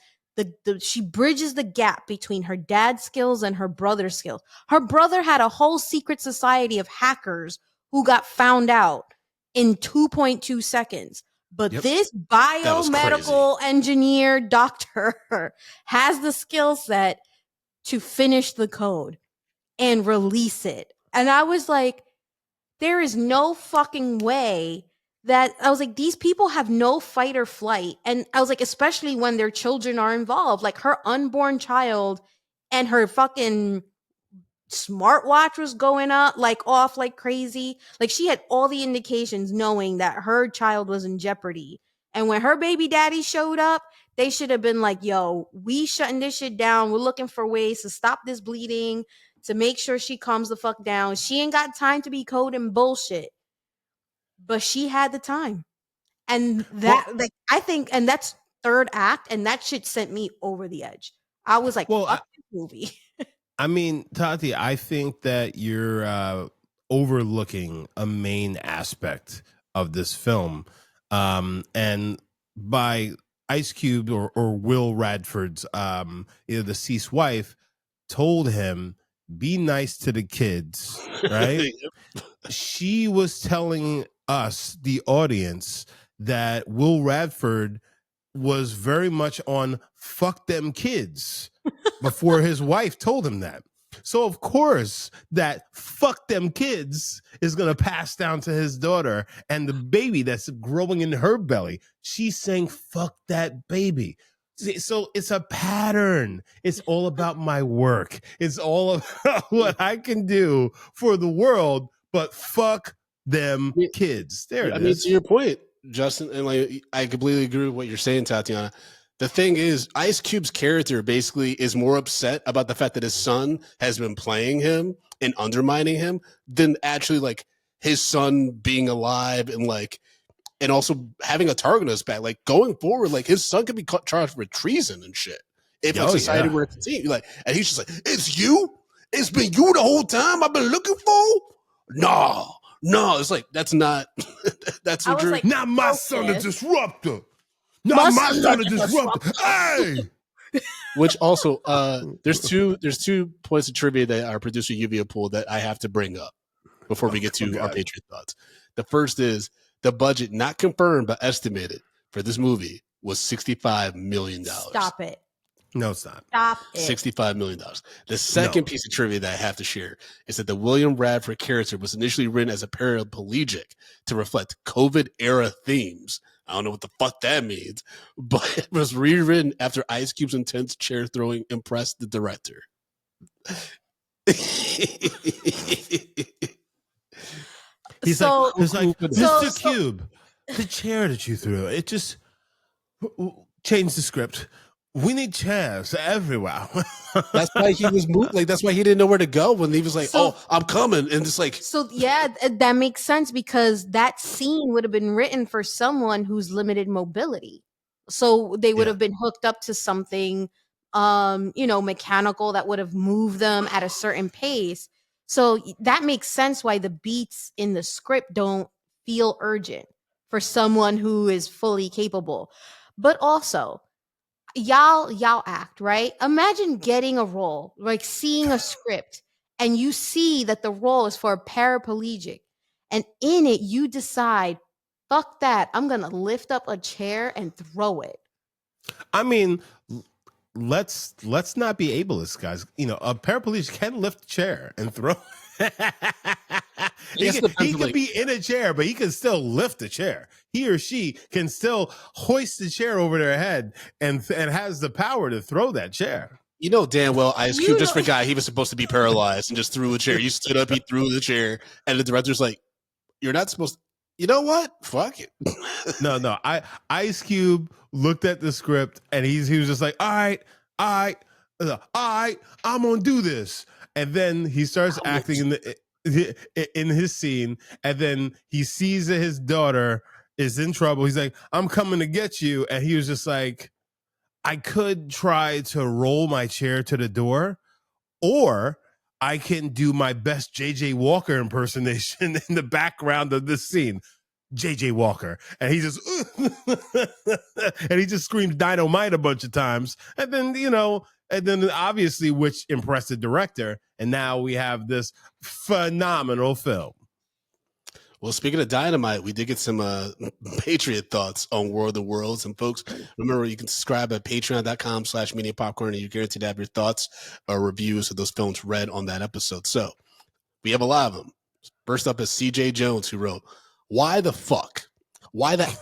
she bridges the gap between her dad's skills and her brother's skills. Her brother had a whole secret society of hackers who got found out in 2.2 seconds. But this biomedical engineer doctor has the skill set to finish the code and release it. And I was like, there is no fucking way that I was like, these people have no fight or flight. And I was like, especially when their children are involved, like her unborn child and her fucking smartwatch was going up like off like crazy. Like, she had all the indications knowing that her child was in jeopardy. And when her baby daddy showed up, they should have been like, yo, we shutting this shit down. We're looking for ways to stop this bleeding, to make sure she calms the fuck down. She ain't got time to be coding bullshit. But she had the time. And that, I think, and that's third act, and that shit sent me over the edge. I was like, fuck this movie. I mean, Tati, I think that you're overlooking a main aspect of this film. And by Ice Cube or Will Radford's, the deceased wife, told him, be nice to the kids, right? She was telling us, the audience, that Will Radford was very much on fuck them kids before his wife told him that. So of course that fuck them kids is going to pass down to his daughter, and the baby that's growing in her belly, she's saying fuck that baby. So it's a pattern. It's all about my work. It's all about what I can do for the world, but fuck them kids. There it I mean, is. to your point, Justin, and like I completely agree with what you're saying, Tatiana. The thing is, Ice Cube's character basically is more upset about the fact that his son has been playing him and undermining him than actually like his son being alive and like, and also having a target on his back. Like going forward, like his son could be charged with treason and shit if like society were to continue. Like, and he's just like, "It's you. It's been you the whole time I've been looking for." No, it's like that's not. That's what you're. like, not my son, a disruptor. Not my son, a disruptor. Hey. Which also, there's two points of trivia that our producer Lluvia pulled that I have to bring up before we get to our Patriot thoughts. The first is the budget, not confirmed but estimated, for this movie was $65 million. Stop it. No, it's not. Stop it. $65 million. The second piece of trivia that I have to share is that the William Radford character was initially written as a paraplegic to reflect COVID era themes. I don't know what the fuck that means, but it was rewritten after Ice Cube's intense chair throwing impressed the director. He's like, Mr. Cube, the chair that you threw, it just changed the script. We need chairs everywhere. That's why he was moved. Like, that's why he didn't know where to go when he was like, "Oh, I'm coming," and just like. So yeah, that makes sense because that scene would have been written for someone who's limited mobility. So they would have been hooked up to something, mechanical that would have moved them at a certain pace. So that makes sense why the beats in the script don't feel urgent for someone who is fully capable. But also, y'all act, right? Imagine getting a role, like seeing a script, and you see that the role is for a paraplegic, and in it you decide, fuck that, I'm gonna lift up a chair and throw it. I mean, let's not be ableist, guys. You know, a paraplegic can lift a chair and throw. He could be in a chair, but he can still lift the chair. He or she can still hoist the chair over their head and has the power to throw that chair. You know damn well Ice Cube just forgot he was supposed to be paralyzed and just threw a chair. You stood up, he threw the chair, and the director's like, "You're not supposed to." You know what? Fuck it. No. Ice Cube looked at the script and he was just like, all right, I'm gonna do this. And then he starts acting in his scene, and then he sees that his daughter is in trouble. He's like, "I'm coming to get you," and he was just like, I could try to roll my chair to the door, or I can do my best JJ Walker impersonation in the background of this scene. JJ Walker. And he just and he just screamed dynamite a bunch of times. And then obviously, which impressed the director. And now we have this phenomenal film. Well, speaking of dynamite, we did get some Patriot thoughts on War of the Worlds. And folks, remember, you can subscribe at patreon.com/media popcorn, and you're guaranteed to have your thoughts or reviews of those films read on that episode. So we have a lot of them. First up is CJ Jones, who wrote, "Why the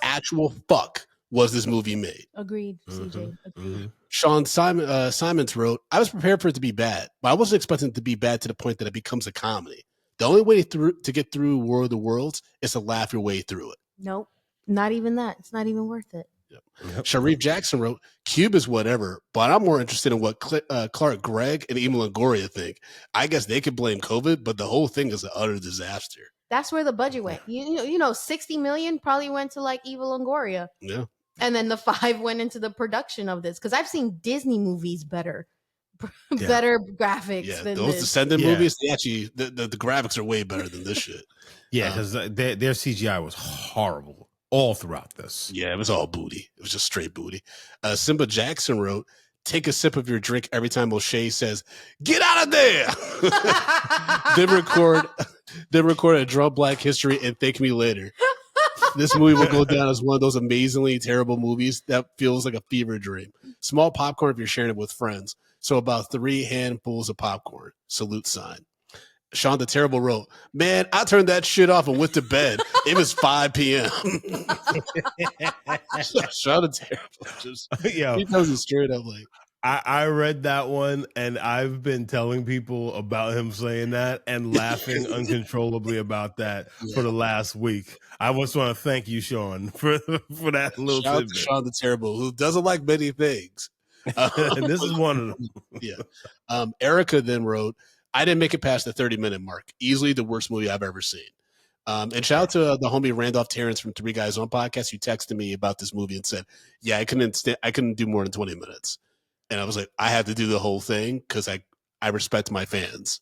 actual fuck was this movie made?" Agreed, CJ. Agreed. Sean Simons wrote, "I was prepared for it to be bad, but I wasn't expecting it to be bad to the point that it becomes a comedy. The only way to get through War of the Worlds is to laugh your way through it." Nope, not even that. It's not even worth it. Yep. Sharif Jackson wrote, "Cube is whatever, but I'm more interested in what Clark Gregg and Eva Longoria think. I guess they could blame COVID, but the whole thing is an utter disaster." That's where the budget went. You know, 60 million probably went to like Eva Longoria. Yeah. And then the 5 went into the production of this. Because I've seen Disney movies better better graphics Yeah, than those this. Descendant Yeah. movies, they actually the graphics are way better than this shit. Yeah, because their CGI was horrible all throughout this. Yeah, it was all booty. It was just straight booty. Simba Jackson wrote, "Take a sip of your drink every time O'Shea says, 'Get out of there!'" Then record a Draw Black History and Thank Me Later. This movie will go down as one of those amazingly terrible movies that feels like a fever dream. Small popcorn if you're sharing it with friends. So about 3 handfuls of popcorn. Salute sign. Sean the Terrible wrote, "Man, I turned that shit off and went to bed. It was 5 p.m. Sean the Terrible just Yo, he tells it straight up like, I read that one and I've been telling people about him saying that and laughing uncontrollably about that for the last week. I just want to thank you, Sean, for that little shout out to tidbit. Sean the Terrible, who doesn't like many things. And this is one of them. Yeah. Erica then wrote, "I didn't make it past the 30-minute mark. Easily the worst movie I've ever seen." And shout out to the homie Randolph Terrence from Three Guys On Podcast, who texted me about this movie and said, "Yeah, I couldn't do more than 20 minutes." And I was like, I had to do the whole thing because I respect my fans.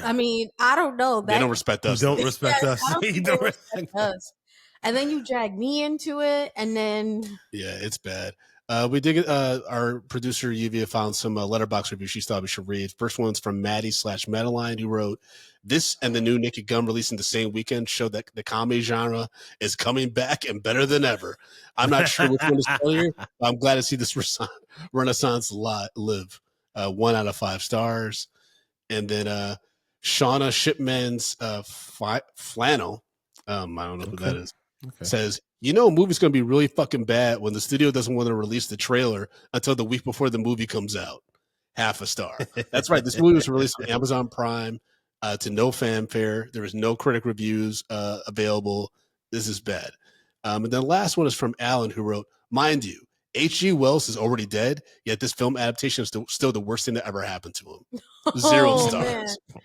I mean, I don't know. They don't respect us. Don't respect us. I don't You think don't they respect us. And then you drag me into it, and then Yeah, it's bad. We did. Our producer Lluvia found some letterbox reviews she thought we should read. First one's from Maddie/Madeline, who wrote, "This and the new Naked Gun releasing the same weekend show that the comedy genre is coming back and better than ever. I'm not sure which one is funnier, but I'm glad to see this renaissance live. 1 out of 5 stars." And then Shauna Shipman's Flannel, I don't know who that is, says, "You know, a movie's going to be really fucking bad when the studio doesn't want to release the trailer until the week before the movie comes out. Half a star." That's right. This movie was released on Amazon Prime to no fanfare. There was no critic reviews available. This is bad. And then the last one is from Alan, who wrote, "Mind you, H.G. Wells is already dead, yet this film adaptation is still the worst thing that ever happened to him. 0 stars." Man.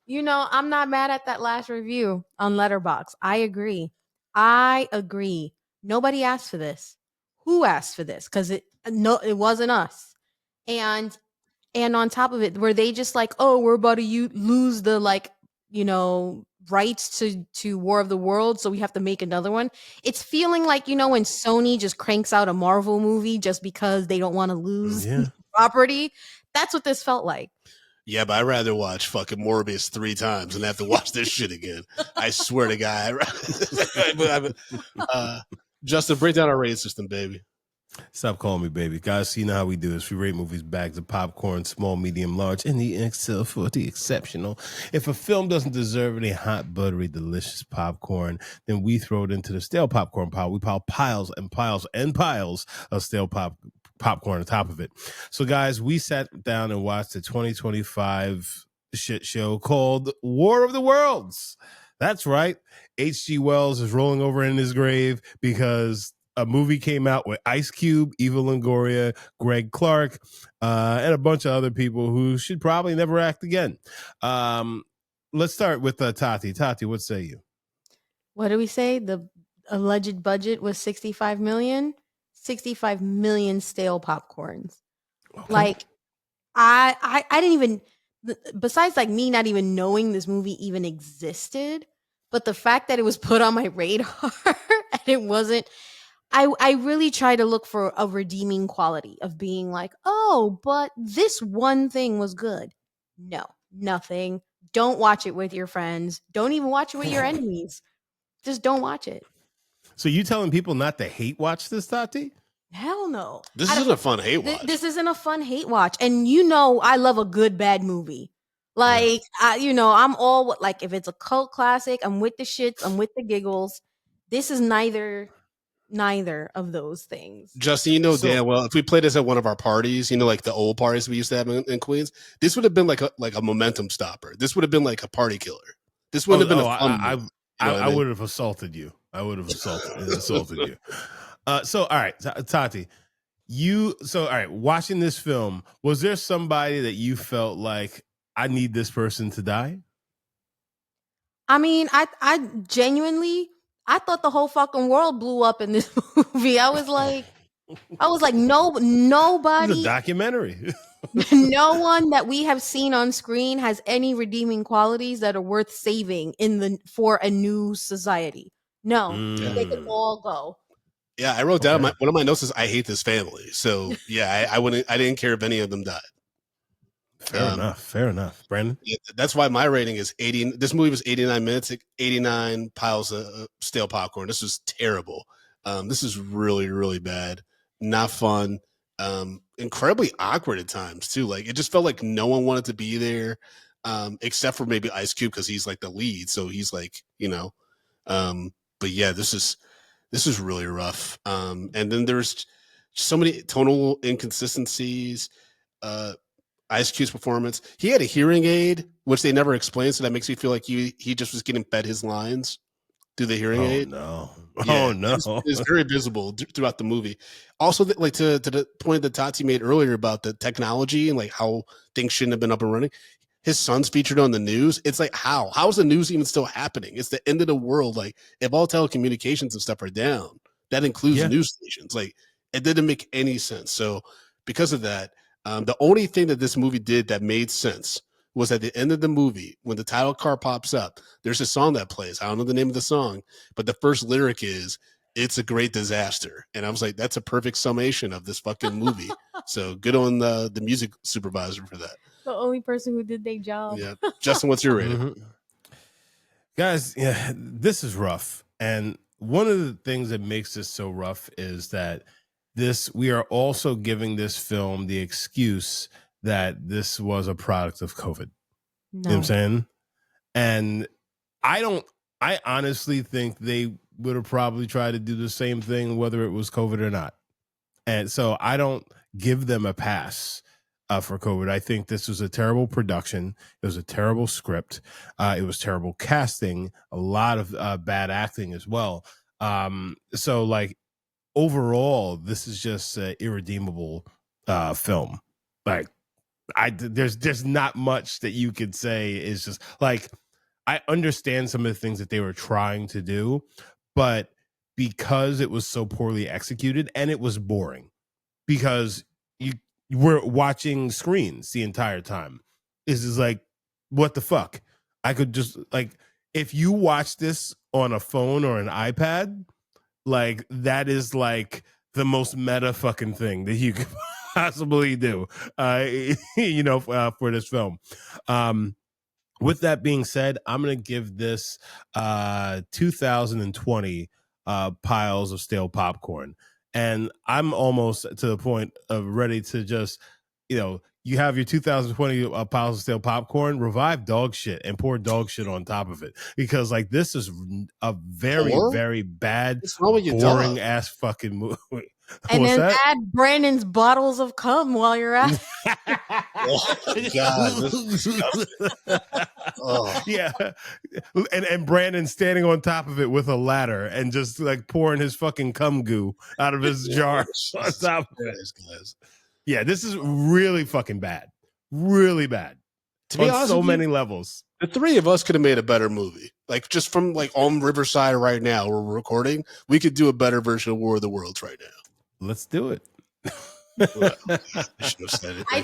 You know, I'm not mad at that last review on Letterboxd. I agree. Nobody asked for this. Who asked for this? Because it wasn't us. And on top of it, were they just like, oh, we're about to lose the rights to War of the Worlds, so we have to make another one? It's feeling like, when Sony just cranks out a Marvel movie just because they don't want to lose property. That's what this felt like. Yeah, but I'd rather watch fucking Morbius 3 times than have to watch this shit again. I swear to God. Justin, break down our rating system, baby. Stop calling me baby. Guys, you know how we do this. We rate movies, bags of popcorn, small, medium, large, and the XL for the exceptional. If a film doesn't deserve any hot, buttery, delicious popcorn, then we throw it into the stale popcorn pile. We pile piles and piles and piles of stale popcorn on top of it. So, guys, we sat down and watched the 2025 shit show called War of the Worlds. That's right. H.G. Wells is rolling over in his grave because a movie came out with Ice Cube, Eva Longoria, Greg Clark, and a bunch of other people who should probably never act again. Let's start with Tati. Tati, what say you? What do we say? The alleged budget was 65 million. 65 million stale popcorns. Okay. Like, I didn't even, besides like me not even knowing this movie even existed, but the fact that it was put on my radar and it wasn't, I really try to look for a redeeming quality of being like, oh, but this one thing was good. No, nothing. Don't watch it with your friends. Don't even watch it with your enemies. Just don't watch it. So you telling people not to hate watch this, Tati? Hell no. This isn't a fun hate watch. This isn't a fun hate watch. And I love a good, bad movie. Like, I'm all, like, if it's a cult classic, I'm with the shits, I'm with the giggles. This is neither of those things. Justin, damn well, if we played this at one of our parties, like the old parties we used to have in Queens, this would have been like a momentum stopper. This would have been like a party killer. This wouldn't have been a fun I would have assaulted you. I would have assaulted you. So, all right, Tati, watching this film, was there somebody that you felt like, I need this person to die? I mean, I genuinely, I thought the whole fucking world blew up in this movie. I was like, no, nobody. It's a documentary. No one that we have seen on screen has any redeeming qualities that are worth saving for a new society. No, they could Mm, all go. Yeah, I wrote down okay. one of my notes is I hate this family. So yeah, I didn't care if any of them died. Fair enough. Fair enough. Brandon? Yeah, that's why my rating is 80. This movie was 89 minutes, 89 piles of stale popcorn. This was terrible. This is really, really bad. Not fun. Incredibly awkward at times too. Like it just felt like no one wanted to be there, except for maybe Ice Cube because he's like the lead. So he's like, but yeah, this is really rough. And then there's so many tonal inconsistencies. Ice Cube's performance. He had a hearing aid, which they never explained, so that makes me feel like he just was getting fed his lines through the hearing Oh aid. no. Yeah, Oh no. it's very visible throughout the movie. Also, like to the point that Tati made earlier about the technology and like how things shouldn't have been up and running. His son's featured on the news. It's like how's the news even still happening? It's the end of the world. Like if all telecommunications and stuff are down, that includes Yeah. news stations. Like it didn't make any sense. So because of that, the only thing that this movie did that made sense was at the end of the movie when the title card pops up. There's a song that plays. I don't know the name of the song, but the first lyric is "It's a great disaster," and I was like, "That's a perfect summation of this fucking movie." So good on the music supervisor for that. The only person who did their job. Yeah, Justin, what's your rating? Mhm. Guys, yeah, this is rough. And one of the things that makes this so rough is that we are also giving this film the excuse that this was a product of COVID. You know what I'm No. saying? And I honestly think they would have probably tried to do the same thing, whether it was COVID or not. And so I don't give them a pass for COVID. I think this was a terrible production. It was a terrible script. It was terrible casting, a lot of bad acting as well. So like overall, this is just an irredeemable film. Like there's not much that you could say is just like, I understand some of the things that they were trying to do, but because it was so poorly executed and it was boring because you were watching screens the entire time. This is like, what the fuck? I could just like, if you watch this on a phone or an iPad, like that is like the most meta fucking thing that you could possibly do, for this film. With that being said, I'm going to give this 2020 piles of stale popcorn. And I'm almost to the point of ready to just, you have your 2020 piles of stale popcorn, revive dog shit and pour dog shit on top of it. Because like this is a very, very bad, What's wrong with your boring dog? ass fucking movie. And What's then that? add Brandon's bottles of cum while you're at it. Oh my God, this is disgusting. Oh. Yeah, and Brandon standing on top of it with a ladder and just like pouring his fucking cum goo out of his jar on top of it. Guys. Yeah, this is really fucking bad, really bad. To be on honest so with you, many levels. The three of us could have made a better movie. Like just from like on Riverside right now, where we're recording, we could do a better version of War of the Worlds right now. Let's do it. Well, I should have said it. I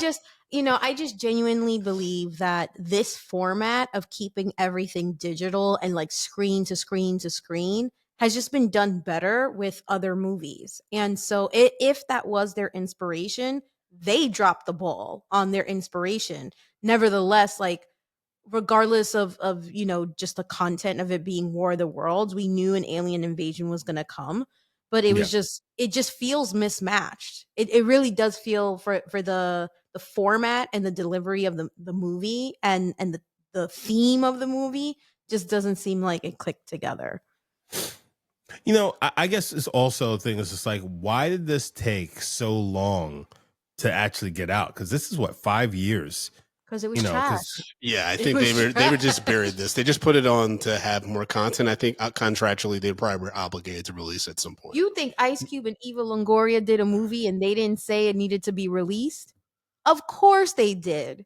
just genuinely believe that this format of keeping everything digital and like screen to screen to screen has just been done better with other movies. And so if that was their inspiration, they dropped the ball on their inspiration. Nevertheless, like regardless of just the content of it being War of the Worlds, we knew an alien invasion was going to come, but it was it just feels mismatched. It really does feel for the format and the delivery of the movie and the theme of the movie just doesn't seem like it clicked together. I guess it's also a thing. It's just like, why did this take so long to actually get out? Because this is what 5 years. Because it was trash. Yeah, I think they were just buried this. They just put it on to have more content. I think contractually they probably were obligated to release at some point. You think Ice Cube and Eva Longoria did a movie and they didn't say it needed to be released? Of course they did.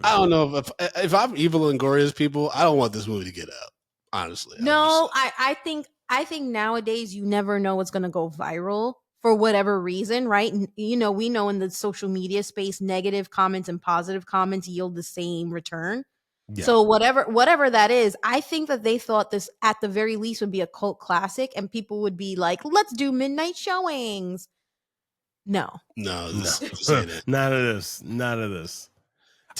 I don't know if I'm Eva Longoria's people, I don't want this movie to get out. Honestly, no, I think nowadays you never know what's gonna go viral for whatever reason, right? You know, we know in the social media space, negative comments and positive comments yield the same return. Yeah. So whatever that is, I think that they thought this at the very least would be a cult classic, and people would be like, "Let's do midnight showings." No, No, No, this ain't it. none of this. None of this.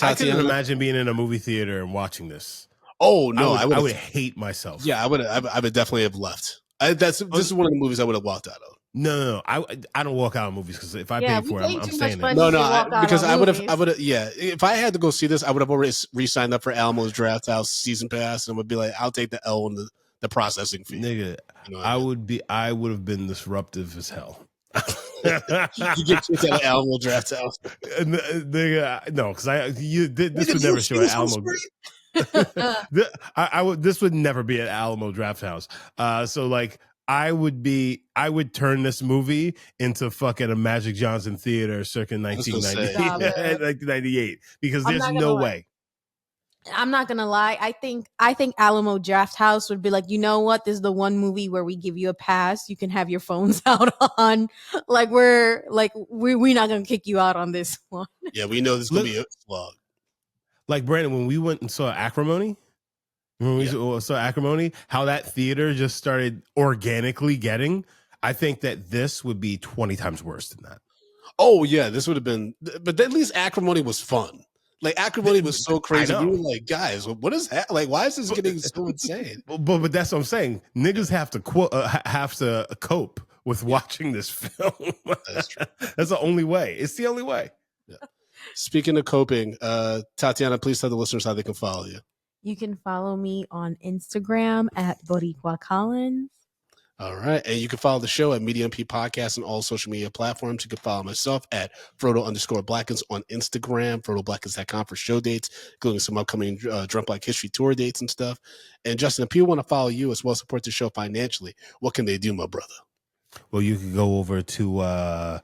I couldn't Tatiana? imagine being in a movie theater and watching this. Oh no, I would hate myself. Yeah, I would definitely have left. This is one of the movies I would have walked out of. No. I don't walk out of movies because if I Yeah, pay we for it, pay I'm too staying much in. money. No, because I would have. Movies. Yeah, if I had to go see this, I would have already re-signed up for Almo's Draft House season pass, and would be like, I'll take the L and the processing fee. Nigga, You know what I mean? I would have been disruptive as hell. You get kicked out of Alamo Draft House. Nigga, no, because this would never show at Alamo. This would never be at Alamo Draft House. So like I would turn this movie into fucking a Magic Johnson theater circa 1998 because there's no way. I'm not gonna lie. I think Alamo Draft House would be like, you know what? This is the one movie where we give you a pass. You can have your phones out on. Like we're not gonna kick you out on this one. Yeah, we know this is gonna be a vlog. Like Brandon, when we went and saw Acrimony, how that theater just started organically getting. I think that this would be 20 times worse than that. Oh yeah, this would have been. But at least Acrimony was fun. Like Acrimony was so crazy. We were like, guys, what is that? Like, why is this getting so insane? But that's what I'm saying. Niggas have to cope with watching this film. That's true. That's the only way. It's the only way. Yeah. Speaking of coping, Tatiana, please tell the listeners how they can follow you. You can follow me on Instagram at Boricua Collins. All right. And you can follow the show at Media MP Podcast on all social media platforms. You can follow myself at Frodo_Blackens on Instagram, FrodoBlackens.com for show dates, including some upcoming Drunk Black History tour dates and stuff. And Justin, if people want to follow you as well as support the show financially, what can they do, my brother? Well, you can go over to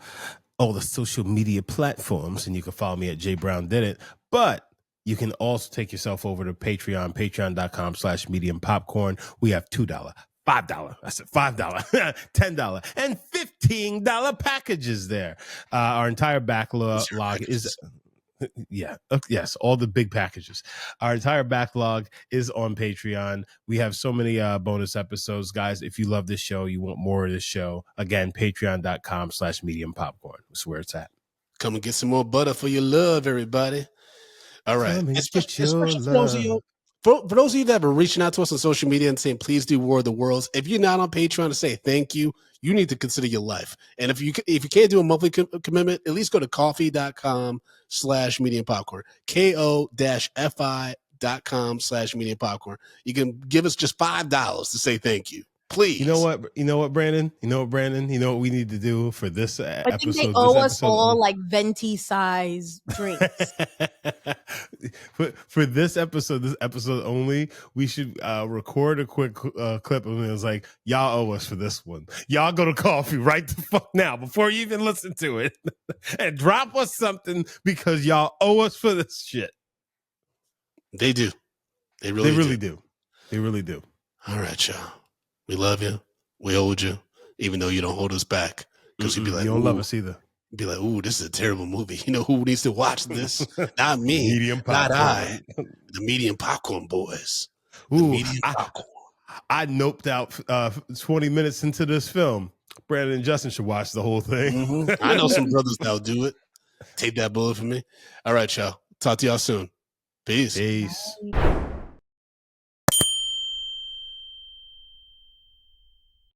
all the social media platforms and you can follow me at J Brown Did It. But you can also take yourself over to Patreon, patreon.com/medium popcorn. We have $2, $5, I said $5, $10, and $15 packages there. Our entire backlog is, yes, all the big packages. Our entire backlog is on Patreon. We have so many bonus episodes, guys. If you love this show, you want more of this show, again, patreon.com/medium popcorn. That's where it's at. Come and get some more butter for your love, everybody. All right. For those of you that are reaching out to us on social media and saying, please do War of the Worlds, if you're not on Patreon to say thank you, you need to consider your life. And if you can't do a monthly commitment, at least go to coffee.com/medium popcorn, ko-fi.com/medium popcorn. You can give us just $5 to say thank you. Please. You know what, Brandon? You know what we need to do for this episode? I think they owe us all like venti size drinks. for this episode only, we should record a quick clip of it. It's like, y'all owe us for this one. Y'all go to coffee right the fuck now before you even listen to it and drop us something because y'all owe us for this shit. They do. They really do. They really do. All right, y'all. We love you. We hold you, even though you don't hold us back. Because you'd be like, you don't love us either. Be like, ooh, this is a terrible movie. You know who needs to watch this? Not me. Medium popcorn. Not I. The Medium Popcorn boys. I noped out 20 minutes into this film. Brandon and Justin should watch the whole thing. Mm-hmm. I know some brothers that'll do it. Tape that bullet for me. All right, y'all. Talk to y'all soon. Peace. Peace.